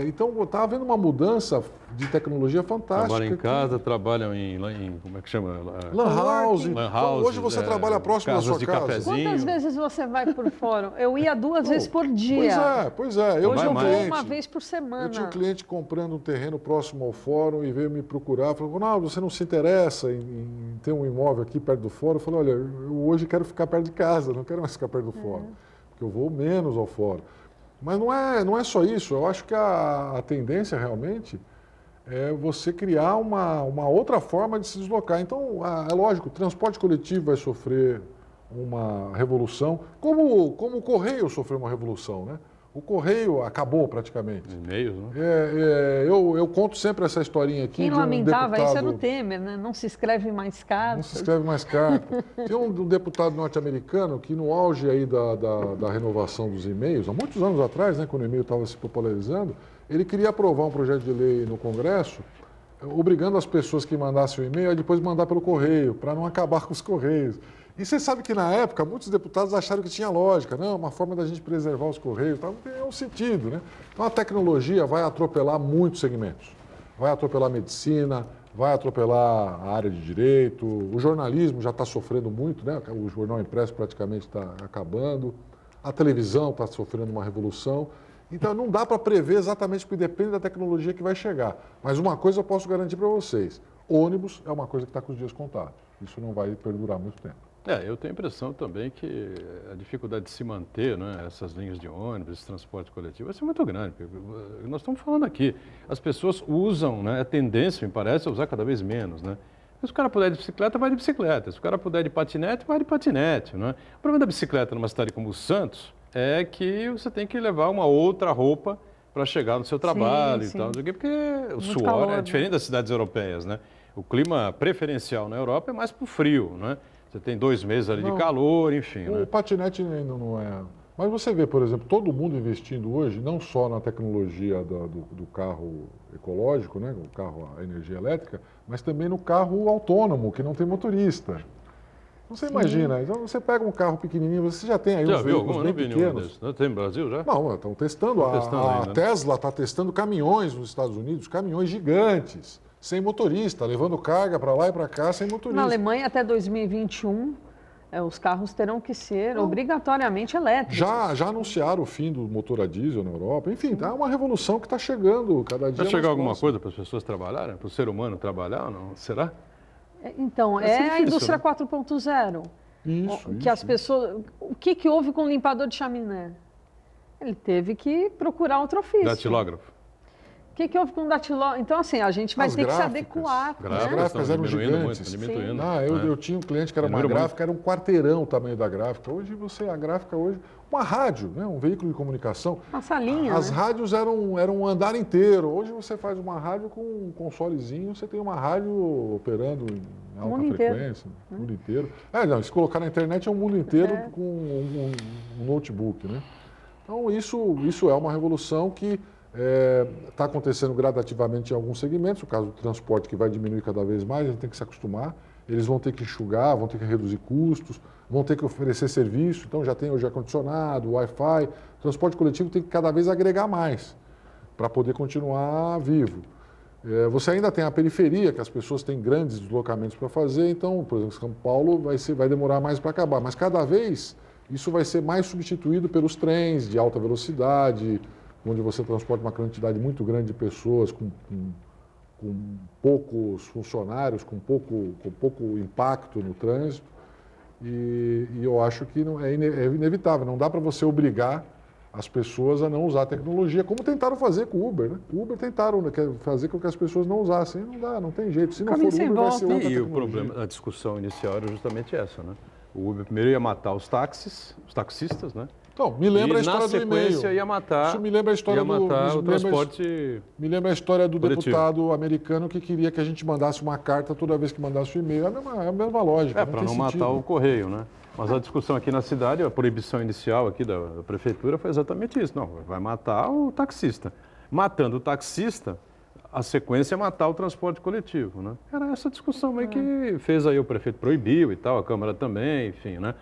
Então, está havendo uma mudança de tecnologia fantástica. Trabalham em casa, trabalham em como é que chama? Lan house. House, hoje você trabalha próximo da sua casa. Cafezinho. Quantas vezes você vai por fórum? Eu ia 2 vezes por dia. Pois é. Hoje eu vou uma vez por semana. Eu tinha um cliente comprando um terreno próximo ao fórum e veio me procurar. Falou, Ronaldo, você não se interessa em ter um imóvel aqui perto do fórum? Eu falei, olha, eu hoje quero ficar perto de casa, não quero mais ficar perto do fórum, porque eu vou menos ao fórum. Mas não é só isso. Eu acho que a tendência realmente é você criar uma outra forma de se deslocar. Então, é lógico, o transporte coletivo vai sofrer uma revolução, como o Correio sofreu uma revolução, né? O Correio acabou praticamente. E-mails, né? Eu conto sempre essa historinha aqui. Quem lamentava isso era o Temer, né? Não se escreve mais cartas. Não se escreve mais carta. Tinha um deputado norte-americano que, no auge aí da renovação dos e-mails, há muitos anos atrás, né, quando o e-mail estava se popularizando, ele queria aprovar um projeto de lei no Congresso, obrigando as pessoas que mandassem o e-mail a depois mandar pelo correio, para não acabar com os correios. E você sabe que, na época, muitos deputados acharam que tinha lógica, não, uma forma da gente preservar os correios, não tem um sentido, né? Então, a tecnologia vai atropelar muitos segmentos. Vai atropelar a medicina, vai atropelar a área de direito, o jornalismo já está sofrendo muito, né? O jornal impresso praticamente está acabando, a televisão está sofrendo uma revolução. Então, não dá para prever exatamente, porque depende da tecnologia que vai chegar. Mas uma coisa eu posso garantir para vocês, ônibus é uma coisa que está com os dias contados. Isso não vai perdurar muito tempo. Eu tenho a impressão também que a dificuldade de se manter, né, essas linhas de ônibus, esse transporte coletivo, vai ser muito grande. Nós estamos falando aqui, as pessoas usam, né, a tendência, me parece, é usar cada vez menos, né? Se o cara puder ir de bicicleta, vai de bicicleta. Se o cara puder ir de patinete, vai de patinete, né? O problema da bicicleta numa cidade como Santos é que você tem que levar uma outra roupa para chegar no seu trabalho e tal, porque o suor calor, é diferente das cidades europeias, né? O clima preferencial na Europa é mais para o frio, né? Você tem 2 meses ali de calor, enfim. O patinete ainda não é... Mas você vê, por exemplo, todo mundo investindo hoje, não só na tecnologia do carro ecológico, né? O carro a energia elétrica, mas também no carro autônomo, que não tem motorista. Você imagina, então você pega um carro pequenininho, você já tem aí uns veículos bem pequenos. Não tem no Brasil já? Não, estão testando. A Tesla está testando caminhões nos Estados Unidos, caminhões gigantes, sem motorista, levando carga para lá e para cá sem motorista. Na Alemanha, até 2021, os carros terão que ser obrigatoriamente elétricos. Já anunciaram o fim do motor a diesel na Europa. Enfim, é uma revolução que está chegando cada dia mais. Vai chegar alguma coisa para as pessoas trabalharem? Para o ser humano trabalhar ou não? Será? Então, a indústria 4.0. Que as pessoas... O que houve com o limpador de chaminé? Ele teve que procurar outro ofício. Datilógrafo. O que houve com o datilógrafo? Então, assim, a gente vai ter que se adequar. As gráficas eram gigantes. Eu tinha um cliente que era uma gráfica, era um quarteirão o tamanho da gráfica. Hoje, a gráfica hoje... Uma rádio, né? Um veículo de comunicação. Uma salinha, As rádios eram um andar inteiro. Hoje você faz uma rádio com um consolezinho, você tem uma rádio operando em alta frequência, o mundo inteiro. Se colocar na internet é o mundo inteiro com um notebook, né? Então, isso é uma revolução que está acontecendo gradativamente em alguns segmentos. O caso do transporte, que vai diminuir cada vez mais, a gente tem que se acostumar. Eles vão ter que enxugar, vão ter que reduzir custos, vão ter que oferecer serviço. Então, já tem hoje ar-condicionado, Wi-Fi. O transporte coletivo tem que cada vez agregar mais para poder continuar vivo. Você ainda tem a periferia, que as pessoas têm grandes deslocamentos para fazer. Então, por exemplo, São Paulo vai demorar mais para acabar. Mas cada vez isso vai ser mais substituído pelos trens de alta velocidade, onde você transporta uma quantidade muito grande de pessoas com poucos funcionários, com pouco impacto no trânsito. E eu acho que é inevitável, não dá para você obrigar as pessoas a não usar a tecnologia, como tentaram fazer com o Uber, né? O Uber tentaram fazer com que as pessoas não usassem, não dá, não tem jeito. Se não for Uber, vai ser outra tecnologia. E o problema, a discussão inicial era justamente essa, né? O Uber primeiro ia matar os taxistas, né? Então, me lembra a história do e na e-mail. sequência ia matar, Isso me lembra a história o transporte. Me lembra a história do coletivo. deputado americano que queria que a gente mandasse uma carta toda vez que mandasse o e-mail. É a mesma lógica. Para não tem matar sentido. o correio, né? Mas a discussão aqui na cidade, a proibição inicial aqui da prefeitura foi exatamente isso. Não, vai matar o taxista. Matando o taxista, a sequência é matar o transporte coletivo, né? Era essa discussão aí que fez aí o prefeito proibiu e tal, a Câmara também, enfim, né?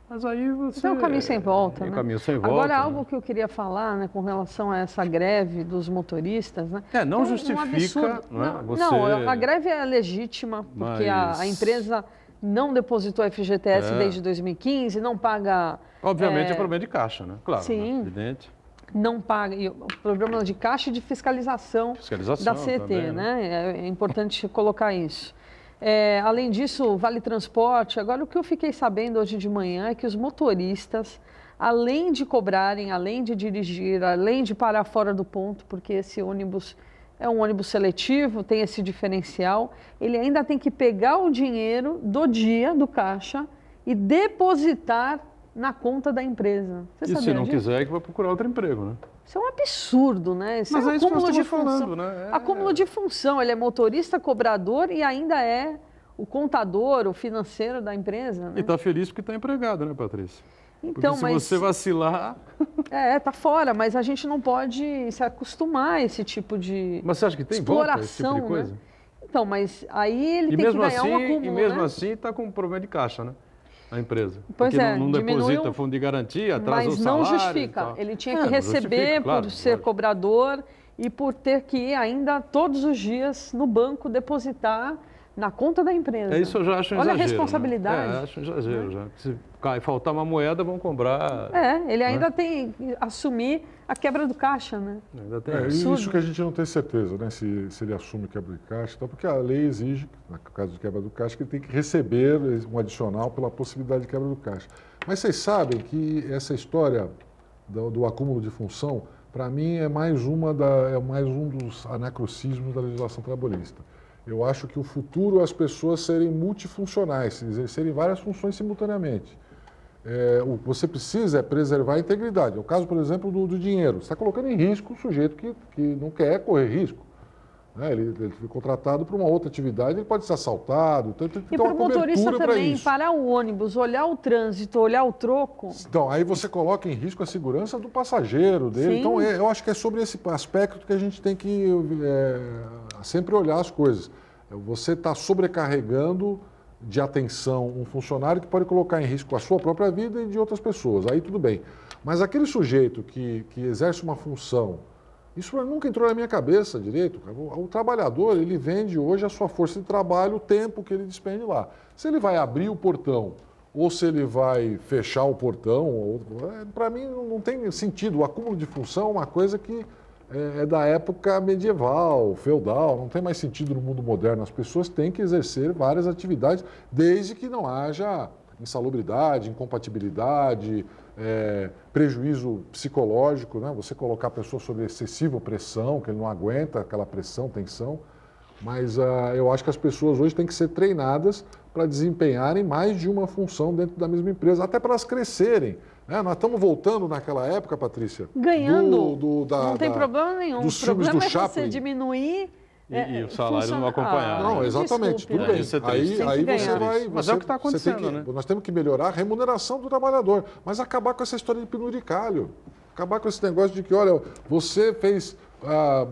Mas aí você... Isso é um caminho sem volta, É um né? caminho sem volta. Agora, né? algo que eu queria falar, né, com relação a essa greve dos motoristas, né? Não um justifica, absurdo. não é? Não, a greve é legítima, porque Mas- a empresa não depositou FGTS desde 2015, não paga... Obviamente é problema de caixa, né? Claro, Sim. né? Evidente. Não paga, e o problema de caixa e de fiscalização, Fiscalização da CET, também, né? É importante colocar isso. Além disso, Vale Transporte, agora o que eu fiquei sabendo hoje de manhã é que os motoristas, além de cobrarem, além de dirigir, além de parar fora do ponto, porque esse ônibus é um ônibus seletivo, tem esse diferencial, ele ainda tem que pegar o dinheiro do dia, do caixa, e depositar na conta da empresa. Você E se sabia não disso? quiser, é que vai procurar outro emprego, né? Isso é um absurdo, né? Isso Mas é um é isso que nós acúmulo de estamos função. falando, né? Acúmulo de função. Ele é motorista, cobrador e ainda é o contador, o financeiro da empresa. E Né? está feliz porque está empregado, né, Patrícia? Então, Porque se você vacilar... tá fora, mas a gente não pode se acostumar a esse tipo de Mas você acha que tem volta esse tipo exploração, de coisa? né? Então, mas aí ele E tem que mesmo ganhar assim, um acúmulo, e mesmo né? assim está com um problema de caixa, né? A empresa. Pois porque é, não diminui deposita fundo de garantia, atrasa o Mas salário. não e justifica. tal. Ele tinha que não receber justifica, claro, por ser lógico. cobrador e por ter que ir ainda todos os dias no banco depositar na conta da empresa. Isso eu já acho um Olha exagero. a responsabilidade. Né? Acho um exagero já. Se faltar uma moeda, vão comprar. Ele ainda tem que assumir a quebra do caixa, né? Ainda tem É isso. isso que a gente não tem certeza, né? Se ele assume quebra de caixa, então, porque a lei exige, no caso de quebra do caixa, que ele tem que receber um adicional pela possibilidade de quebra do caixa. Mas vocês sabem que essa história do acúmulo de função, para mim, é mais um dos anacronismos da legislação trabalhista. Eu acho que o futuro é as pessoas serem multifuncionais, exercerem várias funções simultaneamente. O que você precisa é preservar a integridade. É o caso, por exemplo, do dinheiro. Você está colocando em risco o sujeito que não quer correr risco. Né? Ele foi contratado para uma outra atividade, ele pode ser assaltado. Então tem que ter E para uma o motorista cobertura para também, isso. parar o ônibus, olhar o trânsito, olhar o troco. Então, aí você coloca em risco a segurança do passageiro dele. Sim. Então, eu acho que é sobre esse aspecto que a gente tem que sempre olhar as coisas. Você está sobrecarregando de atenção um funcionário que pode colocar em risco a sua própria vida e de outras pessoas. Aí tudo bem. Mas aquele sujeito que exerce uma função, isso nunca entrou na minha cabeça direito. O trabalhador, ele vende hoje a sua força de trabalho, o tempo que ele despende lá. Se ele vai abrir o portão ou se ele vai fechar o portão, para mim não tem sentido. O acúmulo de função é uma coisa que é da época medieval, feudal, não tem mais sentido no mundo moderno. As pessoas têm que exercer várias atividades, desde que não haja insalubridade, incompatibilidade, prejuízo psicológico, né? Você colocar a pessoa sob excessiva pressão, que ele não aguenta aquela pressão, tensão. Mas eu acho que as pessoas hoje têm que ser treinadas para desempenharem mais de uma função dentro da mesma empresa, até para elas crescerem. Nós estamos voltando naquela época, Patrícia. Ganhando, não tem problema nenhum. Dos O problema filmes do é Chaplin. você diminuir... E o salário não acompanhar. Não, exatamente, desculpe, tudo né? bem. Isso é triste. Aí Tem que você ganhar. vai... Mas é o que está você tem acontecendo, né? Nós temos que melhorar a remuneração do trabalhador, mas acabar com essa história de penduricalho. Acabar com esse negócio de que, olha, você fez...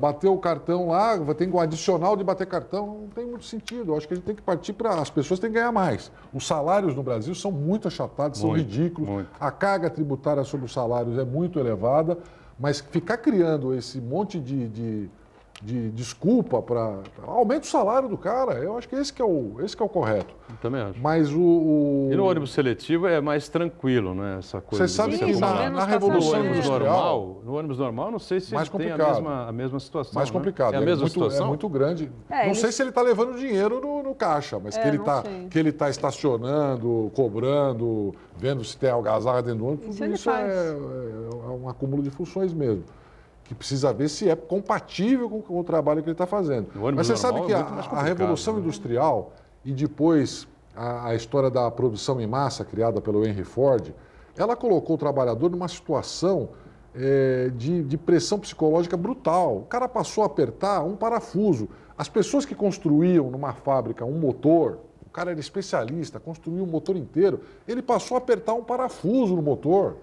bateu o cartão lá, tem um adicional de bater cartão, não tem muito sentido. Eu acho que a gente tem que partir para... As pessoas têm que ganhar mais. Os salários no Brasil são muito achatados, são ridículos. Muito. A carga tributária sobre os salários é muito elevada, mas ficar criando esse monte de desculpa para... Aumenta o salário do cara. Eu acho que esse que é o correto. Eu também acho. Mas E no ônibus seletivo é mais tranquilo, né? Essa coisa. Você sabe de que arrumar. na Revolução passageiro. Industrial... No ônibus normal, não sei se Mais tem complicado. a mesma situação. Mais né? complicado. É a mesma situação? É muito grande. É, não sei se ele está levando dinheiro no caixa, mas que ele está estacionando, cobrando, vendo se tem algazarra dentro do ônibus. Isso Tudo ele isso faz. é um acúmulo de funções mesmo. Que precisa ver se é compatível com o trabalho que ele está fazendo. No ônibus Mas você sabe normal que é muito mais a complicado, Revolução né? Industrial e depois a história da produção em massa criada pelo Henry Ford, ela colocou o trabalhador numa situação de pressão psicológica brutal. O cara passou a apertar um parafuso. As pessoas que construíam numa fábrica um motor, o cara era especialista, construiu um motor inteiro, ele passou a apertar um parafuso no motor.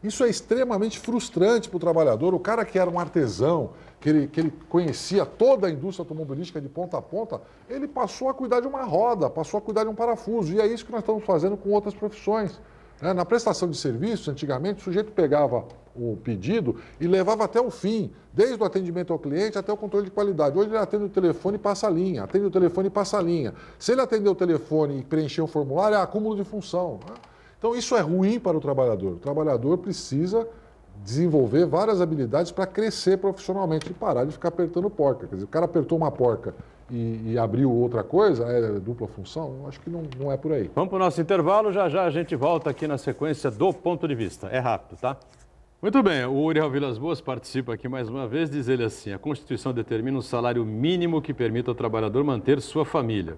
Isso é extremamente frustrante para o trabalhador. O cara que era um artesão, que ele conhecia toda a indústria automobilística de ponta a ponta, ele passou a cuidar de uma roda, passou a cuidar de um parafuso. E é isso que nós estamos fazendo com outras profissões. Na prestação de serviços, antigamente, o sujeito pegava o pedido e levava até o fim, desde o atendimento ao cliente até o controle de qualidade. Hoje ele atende o telefone e passa a linha, atende o telefone e passa a linha. Se ele atender o telefone e preencher o formulário, é acúmulo de função. Então isso é ruim para o trabalhador. O trabalhador precisa desenvolver várias habilidades para crescer profissionalmente e parar de ficar apertando porca. Quer dizer, o cara apertou uma porca e abriu outra coisa, é dupla função, eu acho que não é por aí. Vamos para o nosso intervalo, já já a gente volta aqui na sequência do Ponto de Vista. É rápido, tá? Muito bem, o Uriel Vilas Boas participa aqui mais uma vez, diz ele assim, a Constituição determina um salário mínimo que permita ao trabalhador manter sua família.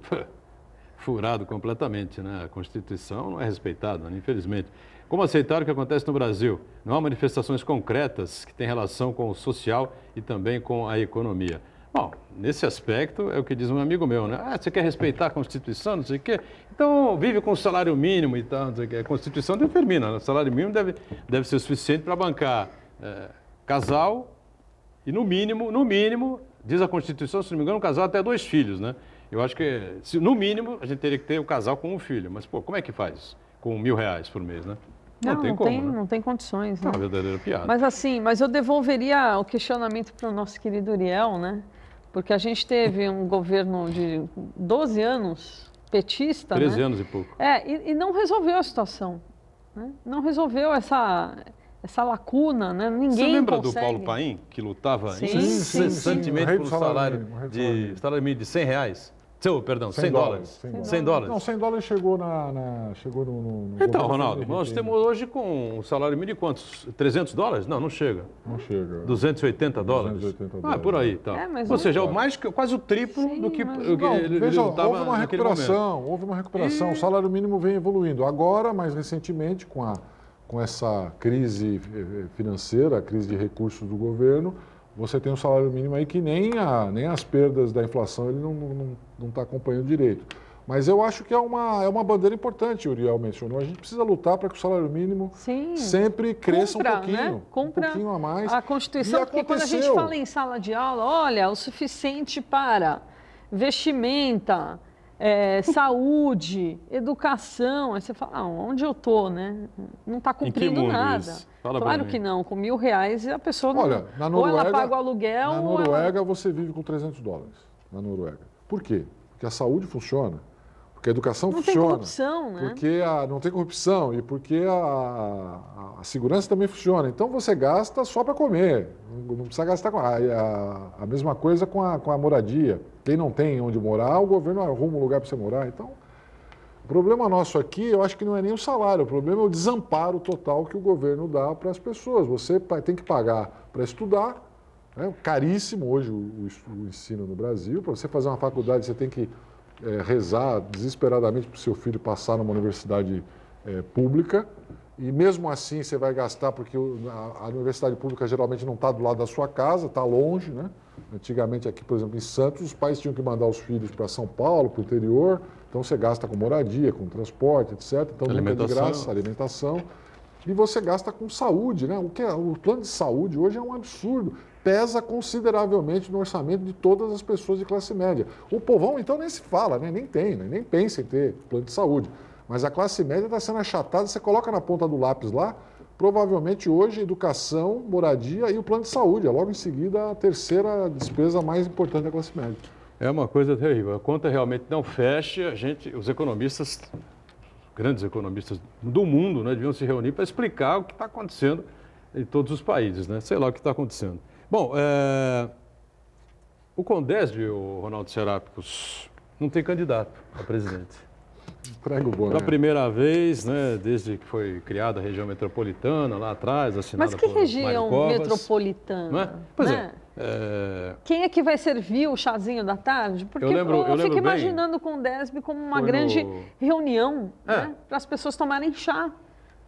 Furado completamente, né? A Constituição não é respeitada, né? Infelizmente. Como aceitar o que acontece no Brasil? Não há manifestações concretas que têm relação com o social e também com a economia. Bom, nesse aspecto é o que diz um amigo meu, né? Ah, você quer respeitar a Constituição, não sei o quê? Então vive com o salário mínimo e tal, não sei o quê. A Constituição determina, né? O salário mínimo deve ser suficiente para bancar casal e no mínimo, diz a Constituição, se não me engano, um casal até 2 filhos, né? Eu acho que, no mínimo, a gente teria que ter o casal com um filho. Mas, pô, como é que faz com R$1.000 por mês, né? Não tem condições, né? É uma verdadeira piada. Mas eu devolveria o questionamento para o nosso querido Uriel, né? Porque a gente teve um governo de 12 anos, petista, 13 né? anos e pouco. E não resolveu a situação, né? Não resolveu essa lacuna, né? Ninguém Você lembra consegue. do Paulo Paim, que lutava Sim, incessantemente por um salário mínimo de R$100? Perdão, $100. $100. Não, $100 chegou chegou no Então, Ronaldo, nós estamos hoje com um salário mínimo de quantos? $300? Não chega. Não chega. $280? $280. Por aí. Tá. Ou seja, quase o triplo do que ele lutava houve uma naquele momento. Houve uma recuperação. O salário mínimo vem evoluindo. Agora, mais recentemente, com essa crise financeira, a crise de recursos do governo, você tem um salário mínimo aí que nem as perdas da inflação ele não está acompanhando direito. Mas eu acho que é uma bandeira importante, o Uriel mencionou. A gente precisa lutar para que o salário mínimo sempre cresça um pouquinho, né? um pouquinho a mais. A Constituição, porque quando a gente fala em sala de aula, olha, o suficiente para vestimenta, saúde, educação, aí você fala, onde eu estou, né? Não está cumprindo nada. Claro que não, com R$1.000 a pessoa não... Olha, na Noruega, ou ela paga o aluguel... Na Noruega você vive com $300, na Noruega. Por quê? Porque a saúde funciona, porque a educação funciona. Não tem corrupção, né? Porque não tem corrupção e porque a segurança também funciona. Então você gasta só para comer, não precisa gastar com... A mesma coisa com a moradia. Quem não tem onde morar, o governo arruma um lugar para você morar. Então, o problema nosso aqui, eu acho que não é nem o salário, o problema é o desamparo total que o governo dá para as pessoas. Você tem que pagar para estudar, né? Caríssimo hoje o ensino no Brasil. Para você fazer uma faculdade, você tem que rezar desesperadamente para o seu filho passar numa universidade pública. E mesmo assim você vai gastar, porque a universidade pública geralmente não está do lado da sua casa, está longe, né? Antigamente aqui, por exemplo, em Santos, os pais tinham que mandar os filhos para São Paulo, para o interior, então você gasta com moradia, com transporte, etc. Então nunca é de graça, alimentação. E você gasta com saúde, né? O plano de saúde hoje é um absurdo, pesa consideravelmente no orçamento de todas as pessoas de classe média. O povão, então, nem se fala, né? Nem tem, né? Nem pensa em ter plano de saúde. Mas a classe média está sendo achatada, você coloca na ponta do lápis lá, provavelmente hoje educação, moradia e o plano de saúde, é logo em seguida a terceira despesa mais importante da classe média. É uma coisa terrível, a conta realmente não fecha, os economistas, grandes economistas do mundo, né, deviam se reunir para explicar o que está acontecendo em todos os países, né? Sei lá o que está acontecendo. Bom, o Condesb, o Ronaldo Serápicos, não tem candidato a presidente. Pela primeira vez, né, desde que foi criada a região metropolitana, lá atrás, assinada por Mas que região metropolitana? Não é? Pois né? Quem é que vai servir o chazinho da tarde? Porque eu fico imaginando com o DESB como uma grande reunião, né, para as pessoas tomarem chá,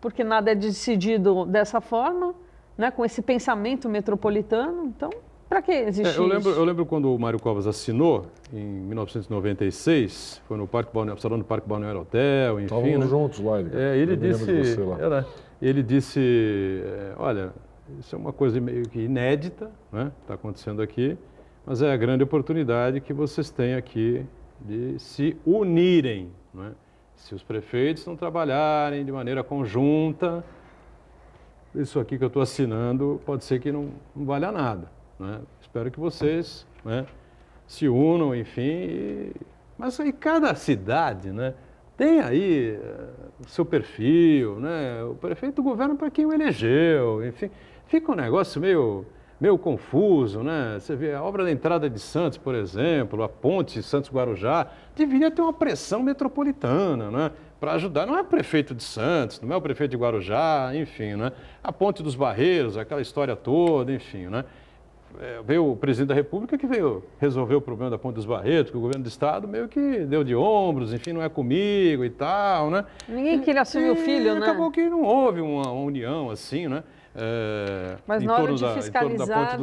porque nada é decidido dessa forma, né, com esse pensamento metropolitano. Então, para que existe isso? Eu lembro quando o Mário Covas assinou, em 1996, foi no salão do Parque Balneário Hotel, enfim. Estávamos juntos lá. Ele disse, olha, isso é uma coisa meio que inédita, né? Está acontecendo aqui, mas é a grande oportunidade que vocês têm aqui de se unirem, né? Se os prefeitos não trabalharem de maneira conjunta, isso aqui que eu estou assinando pode ser que não valha nada, né? Espero que vocês, né, se unam, enfim. Mas aí cada cidade, né, tem aí o seu perfil, né? O prefeito governa para quem o elegeu, enfim. Fica um negócio meio confuso, né? Você vê a obra da entrada de Santos, por exemplo, a ponte Santos-Guarujá, deveria ter uma pressão metropolitana, né? Para ajudar. Não é o prefeito de Santos, não é o prefeito de Guarujá, enfim, né? A ponte dos Barreiros, aquela história toda, enfim, né? Veio o presidente da República que veio resolver o problema da ponte dos Barreiros, que o governo do estado meio que deu de ombros, enfim, não é comigo e tal, né? Ninguém queria assumir o filho, né? Acabou que não houve uma união assim, né? Mas na hora de fiscalizar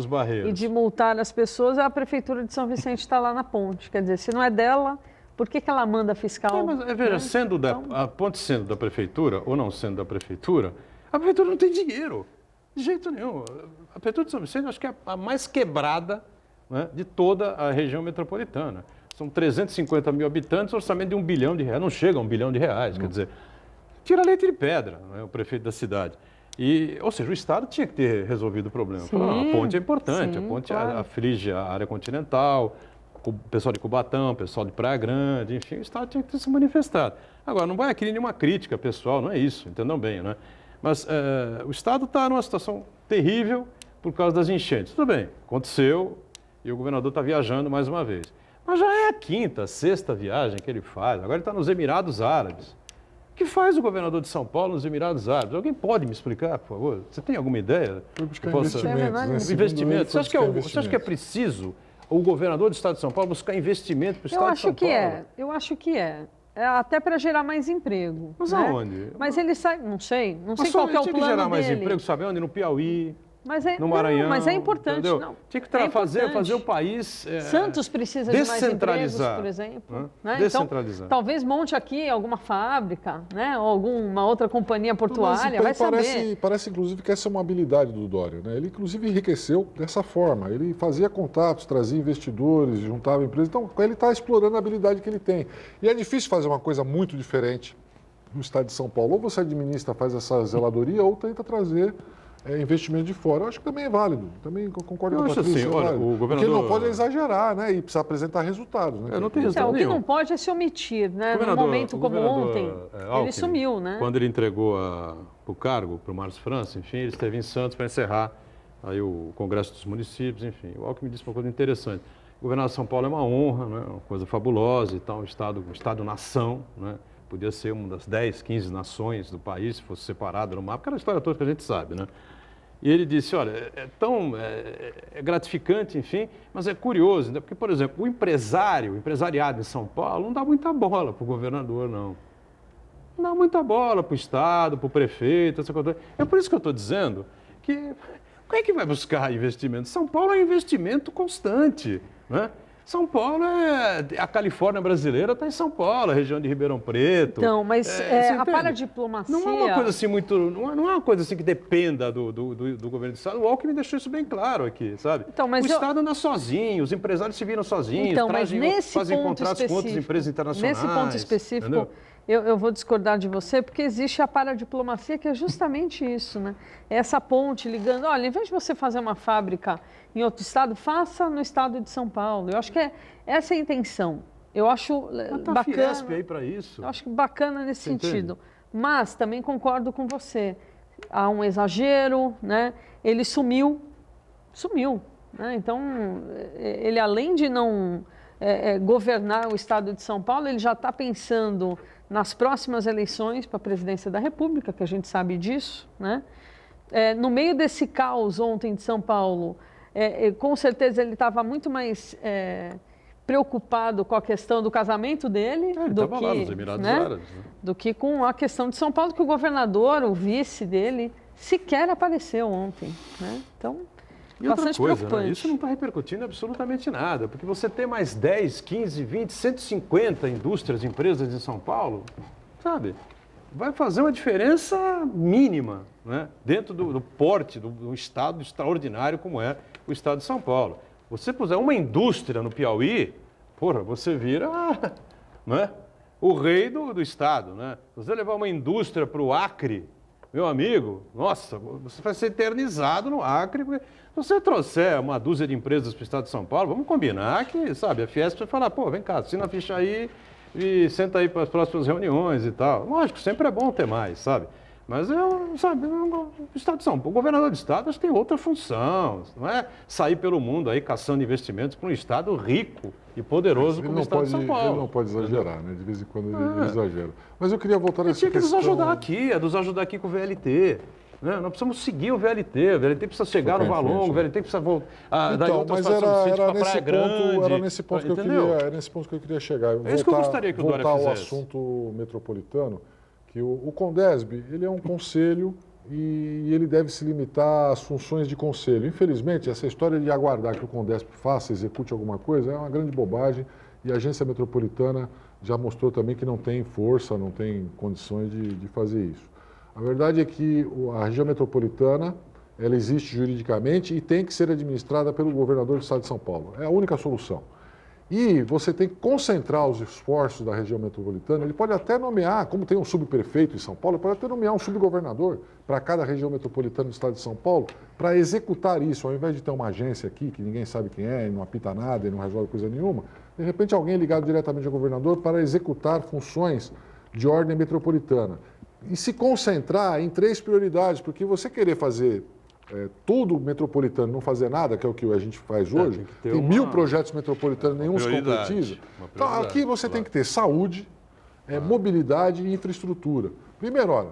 e de multar as pessoas, a Prefeitura de São Vicente está lá na ponte. Quer dizer, se não é dela, por que ela manda fiscal? Mas veja, a ponte sendo da Prefeitura ou não sendo da Prefeitura, a Prefeitura não tem dinheiro. De jeito nenhum. A Prefeitura de São Vicente, acho que é a mais quebrada, né, de toda a região metropolitana. São 350 mil habitantes, orçamento de R$1 bilhão. Não chega a R$1 bilhão, quer dizer, tira leite de pedra, né, o prefeito da cidade. Ou seja, o Estado tinha que ter resolvido o problema. Sim, a ponte é importante, sim, a ponte claro. aflige a área continental, o pessoal de Cubatão, o pessoal de Praia Grande, enfim, o Estado tinha que ter se manifestado. Agora, não vai aqui nenhuma crítica pessoal, não é isso, entendam bem, né? Mas o Estado está numa situação terrível por causa das enchentes. Tudo bem, aconteceu e o governador está viajando mais uma vez. Mas já é a quinta, sexta viagem que ele faz, agora ele está nos Emirados Árabes. O que faz o governador de São Paulo nos Emirados Árabes? Alguém pode me explicar, por favor? Você tem alguma ideia? Foi buscar investimentos. Investimentos. Você acha que é preciso o governador do Estado de São Paulo buscar investimento para o Estado de São Paulo? Eu acho que é. Até para gerar mais emprego. Mas né? aonde? Mas ele sai, não sei qual que é o plano dele. Tinha que gerar mais emprego, sabe onde? No Piauí. No Maranhão, não, mas é importante. Não, tinha que fazer o país Santos precisa de mais empregos, por exemplo. Né? Descentralizar. Então, talvez monte aqui alguma fábrica, né? Ou alguma outra companhia portuária, vai saber. Parece, inclusive, que essa é uma habilidade do Dória. Né? Ele, inclusive, enriqueceu dessa forma. Ele fazia contatos, trazia investidores, juntava empresas. Então, ele está explorando a habilidade que ele tem. E é difícil fazer uma coisa muito diferente no estado de São Paulo. Ou você administra, faz essa zeladoria, ou tenta trazer investimento de fora. Eu acho que também é válido. Também concordo com a Patrícia. Assim, olha, o governador... O que não pode é exagerar, né? E precisa apresentar resultados. Né? Não tem resultado o que não pode é se omitir, né? Num momento como ontem, ele sumiu, né? Quando ele entregou o cargo para o Márcio França, enfim, ele esteve em Santos para encerrar aí o Congresso dos Municípios, enfim. O Alckmin disse uma coisa interessante. O governador de São Paulo é uma honra, né? Uma coisa fabulosa e tal, um Estado-nação, né? Podia ser uma das 10, 15 nações do país, se fosse separado no mapa, aquela história toda que a gente sabe, né? E ele disse, olha, é gratificante, enfim, mas é curioso, né? Porque, por exemplo, o empresariado em São Paulo não dá muita bola para o governador, não. Não dá muita bola para o Estado, para o prefeito, essa coisa. É por isso que eu estou dizendo que quem é que vai buscar investimento? São Paulo é investimento constante, né? São Paulo a Califórnia brasileira está em São Paulo, a região de Ribeirão Preto. Então, mas a paradiplomacia... Não é uma coisa assim não é uma coisa assim que dependa do governo do Estado. O Alckmin deixou isso bem claro aqui, sabe? Então, mas o Estado anda sozinho, os empresários se viram sozinhos, então, fazem contratos com outras empresas internacionais. Nesse ponto específico, eu vou discordar de você, porque existe a paradiplomacia que é justamente isso, né? Essa ponte ligando, olha, em vez de você fazer uma fábrica em outro estado, faça no estado de São Paulo. Eu acho que essa é a intenção. Eu acho bacana. Fiesp aí para isso. Eu acho bacana nesse Você sentido. Entende? Mas também concordo com você. Há um exagero, né? Ele sumiu. Né? Então, ele além de não governar o estado de São Paulo, ele já está pensando nas próximas eleições para a presidência da República, que a gente sabe disso, né? No meio desse caos ontem de São Paulo, com certeza ele estava muito mais preocupado com a questão do casamento dele lá nos Emirados Árabes, né? Do que com a questão de São Paulo, que o governador, o vice dele, sequer apareceu ontem, né? Então, e outra bastante coisa, preocupante. né? Isso não está repercutindo absolutamente nada, porque você tem mais 10, 15, 20, 150 indústrias, empresas em São Paulo, sabe? Vai fazer uma diferença mínima, né? Dentro do porte do estado extraordinário como é o estado de São Paulo. Você puser uma indústria no Piauí, porra, você vira, né, o rei do estado, né? Se você levar uma indústria para o Acre, meu amigo, nossa, você vai ser eternizado no Acre. Se você trouxer uma dúzia de empresas para o estado de São Paulo, vamos combinar que, sabe, a Fiesp vai falar, pô, vem cá, assina a ficha aí e senta aí para as próximas reuniões e tal. Lógico, sempre é bom ter mais, sabe? Mas, o Estado de São Paulo, o governador de Estado, acho que tem outra função. Não é sair pelo mundo aí caçando investimentos para um Estado rico e poderoso como o Estado de São Paulo. Ele não pode exagerar, né? De vez em quando ele exagera. Mas eu queria voltar nessa questão... Ele tinha que nos ajudar aqui com o VLT. Né? Nós precisamos seguir o VLT. O VLT precisa chegar no Valongo, o VLT precisa voltar... Então, mas era nesse ponto que eu queria chegar. É isso que eu gostaria que o Dória fizesse. Voltar ao assunto metropolitano, que o Condesb, ele é um conselho e ele deve se limitar às funções de conselho. Infelizmente, essa história de aguardar que o Condesb faça, execute alguma coisa, é uma grande bobagem e a agência metropolitana já mostrou também que não tem força, não tem condições de fazer isso. A verdade é que a região metropolitana, ela existe juridicamente e tem que ser administrada pelo governador do estado de São Paulo. É a única solução. E você tem que concentrar os esforços da região metropolitana. Ele pode até nomear, como tem um subprefeito em São Paulo, ele pode até nomear um subgovernador para cada região metropolitana do estado de São Paulo para executar isso. Ao invés de ter uma agência aqui, que ninguém sabe quem é, e não apita nada e não resolve coisa nenhuma, de repente alguém ligado diretamente ao governador para executar funções de ordem metropolitana. E se concentrar em 3 prioridades, porque você querer fazer tudo metropolitano, não fazer nada, que é o que a gente faz hoje, tem 1000 projetos metropolitanos, nenhum se concretiza. Então, aqui você tem que ter saúde, mobilidade e infraestrutura. Primeiro, olha,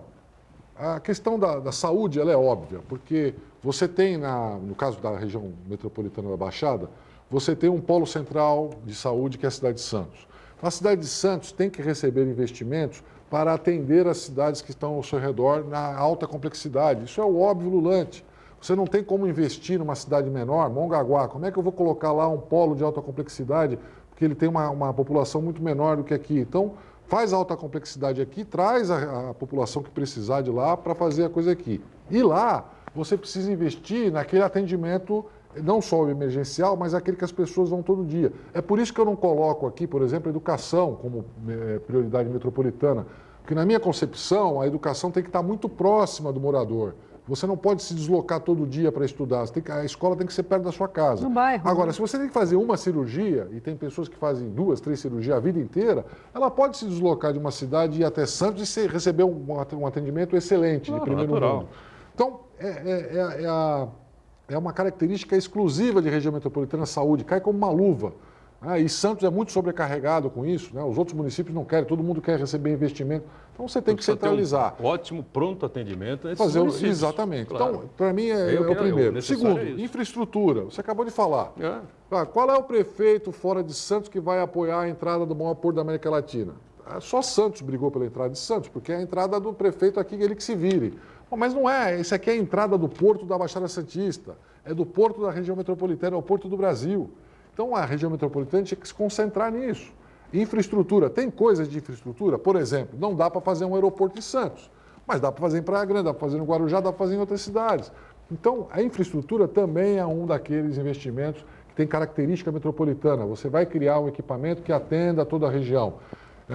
a questão da saúde ela é óbvia, porque você tem, no caso da região metropolitana da Baixada, você tem um polo central de saúde que é a cidade de Santos. Então, a cidade de Santos tem que receber investimentos para atender as cidades que estão ao seu redor na alta complexidade. Isso é o óbvio lulante. Você não tem como investir numa cidade menor, Mongaguá, como é que eu vou colocar lá um polo de alta complexidade, porque ele tem uma população muito menor do que aqui. Então, faz alta complexidade aqui, traz a população que precisar de lá para fazer a coisa aqui. E lá, você precisa investir naquele atendimento, não só o emergencial, mas aquele que as pessoas vão todo dia. É por isso que eu não coloco aqui, por exemplo, a educação como prioridade metropolitana, porque na minha concepção, a educação tem que estar muito próxima do morador. Você não pode se deslocar todo dia para estudar. A escola tem que ser perto da sua casa. No bairro. Agora, se você tem que fazer uma cirurgia, e tem pessoas que fazem 2, 3 cirurgias a vida inteira, ela pode se deslocar de uma cidade e ir até Santos e receber um atendimento excelente, de primeiro mundo. Então, é uma característica exclusiva de região metropolitana, a saúde, cai como uma luva. E Santos é muito sobrecarregado com isso, né? Os outros municípios não querem, todo mundo quer receber investimento. Então você tem que centralizar. Ótimo pronto atendimento nesses fazer municípios. Exatamente. Claro. Então, para mim é o primeiro. Segundo, infraestrutura. Você acabou de falar. Qual é o prefeito fora de Santos que vai apoiar a entrada do maior porto da América Latina? Só Santos brigou pela entrada de Santos, porque é a entrada do prefeito aqui, ele que se vire. Mas não é, isso aqui é a entrada do porto da Baixada Santista, é do porto da região metropolitana, é o porto do Brasil. Então, a região metropolitana tinha que se concentrar nisso. Infraestrutura, tem coisas de infraestrutura? Por exemplo, não dá para fazer um aeroporto em Santos, mas dá para fazer em Praia Grande, dá para fazer no Guarujá, dá para fazer em outras cidades. Então, a infraestrutura também é um daqueles investimentos que tem característica metropolitana. Você vai criar um equipamento que atenda a toda a região.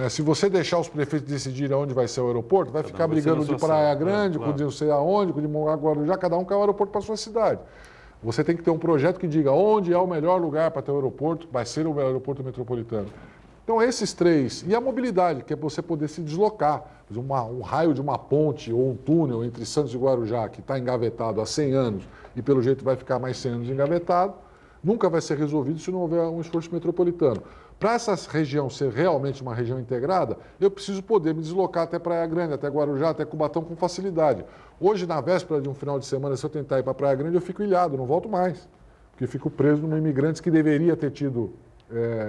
Se você deixar os prefeitos decidirem onde vai ser o aeroporto, vai ficar brigando de Praia Grande, com não sei aonde, com de Guarujá, cada um quer um aeroporto para a sua cidade. Você tem que ter um projeto que diga onde é o melhor lugar para ter o aeroporto, vai ser o aeroporto metropolitano. Então, esses 3. E a mobilidade, que é você poder se deslocar. Um raio de uma ponte ou um túnel entre Santos e Guarujá, que está engavetado há 100 anos e, pelo jeito, vai ficar mais 100 anos engavetado, nunca vai ser resolvido se não houver um esforço metropolitano. Para essa região ser realmente uma região integrada, eu preciso poder me deslocar até Praia Grande, até Guarujá, até Cubatão com facilidade. Hoje, na véspera de um final de semana, se eu tentar ir para Praia Grande, eu fico ilhado, não volto mais. porque fico preso numa imigrantes que deveria ter tido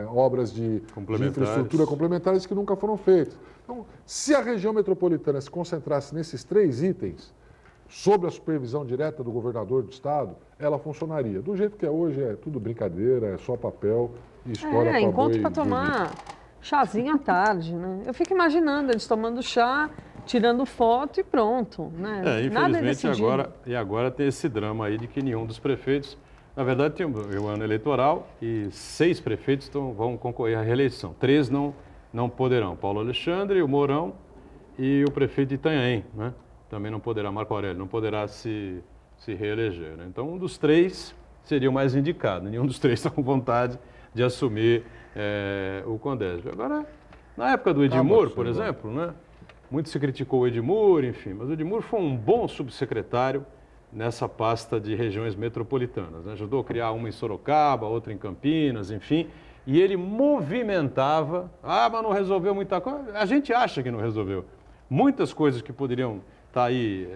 obras de infraestrutura complementares que nunca foram feitas. Então, se a região metropolitana se concentrasse nesses 3 itens, sob a supervisão direta do governador do estado, ela funcionaria. Do jeito que é hoje, é tudo brincadeira, é só papel e história para encontro para tomar chazinho à tarde, né? Eu fico imaginando eles tomando chá, tirando foto e pronto, né? Infelizmente agora tem esse drama aí de que nenhum dos prefeitos, na verdade tem um ano eleitoral e 6 prefeitos vão concorrer à reeleição. 3 não poderão, Paulo Alexandre, o Mourão e o prefeito de Itanhaém, né? Também não poderá, Marco Aurélio, não poderá se reeleger, né? Então um dos 3 seria o mais indicado, nenhum dos 3 está com vontade de assumir o Condesb. Agora, na época do Edmur, por exemplo, né? Muito se criticou o Edmur, enfim, mas o Edmur foi um bom subsecretário nessa pasta de regiões metropolitanas, né? Ajudou a criar uma em Sorocaba, outra em Campinas, enfim, e ele movimentava, mas não resolveu muita coisa, a gente acha que não resolveu. Muitas coisas que poderiam estar aí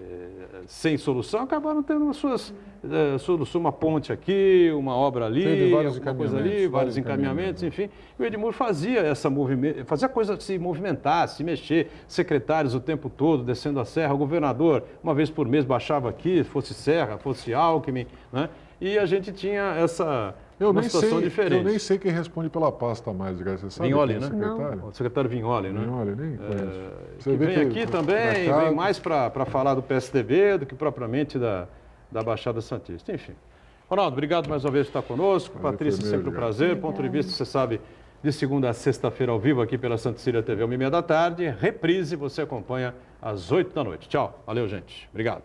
sem solução, acabaram tendo uma solução, uma ponte aqui, uma obra ali, alguma coisa ali, vários encaminhamentos, enfim. E o Edmur fazia fazia a coisa se movimentar, se mexer, secretários o tempo todo, descendo a serra, o governador, uma vez por mês, baixava aqui, fosse Serra, fosse Alckmin, né? E a gente tinha uma situação diferente. Eu nem sei quem responde pela pasta mais, você sabe? Vignoli, quem é né? secretário? O secretário Vignoli, né? Vignoli, nem conheço. Que vem aqui também, vem mais para falar do PSDB do que propriamente da Baixada Santista. Enfim. Ronaldo, obrigado mais uma vez por estar conosco. Patrícia, sempre um prazer. Ponto de vista, você sabe, de segunda a sexta-feira ao vivo aqui pela Santa Cecília TV, 1h30 da tarde. Reprise, você acompanha às 8 da noite. Tchau. Valeu, gente. Obrigado.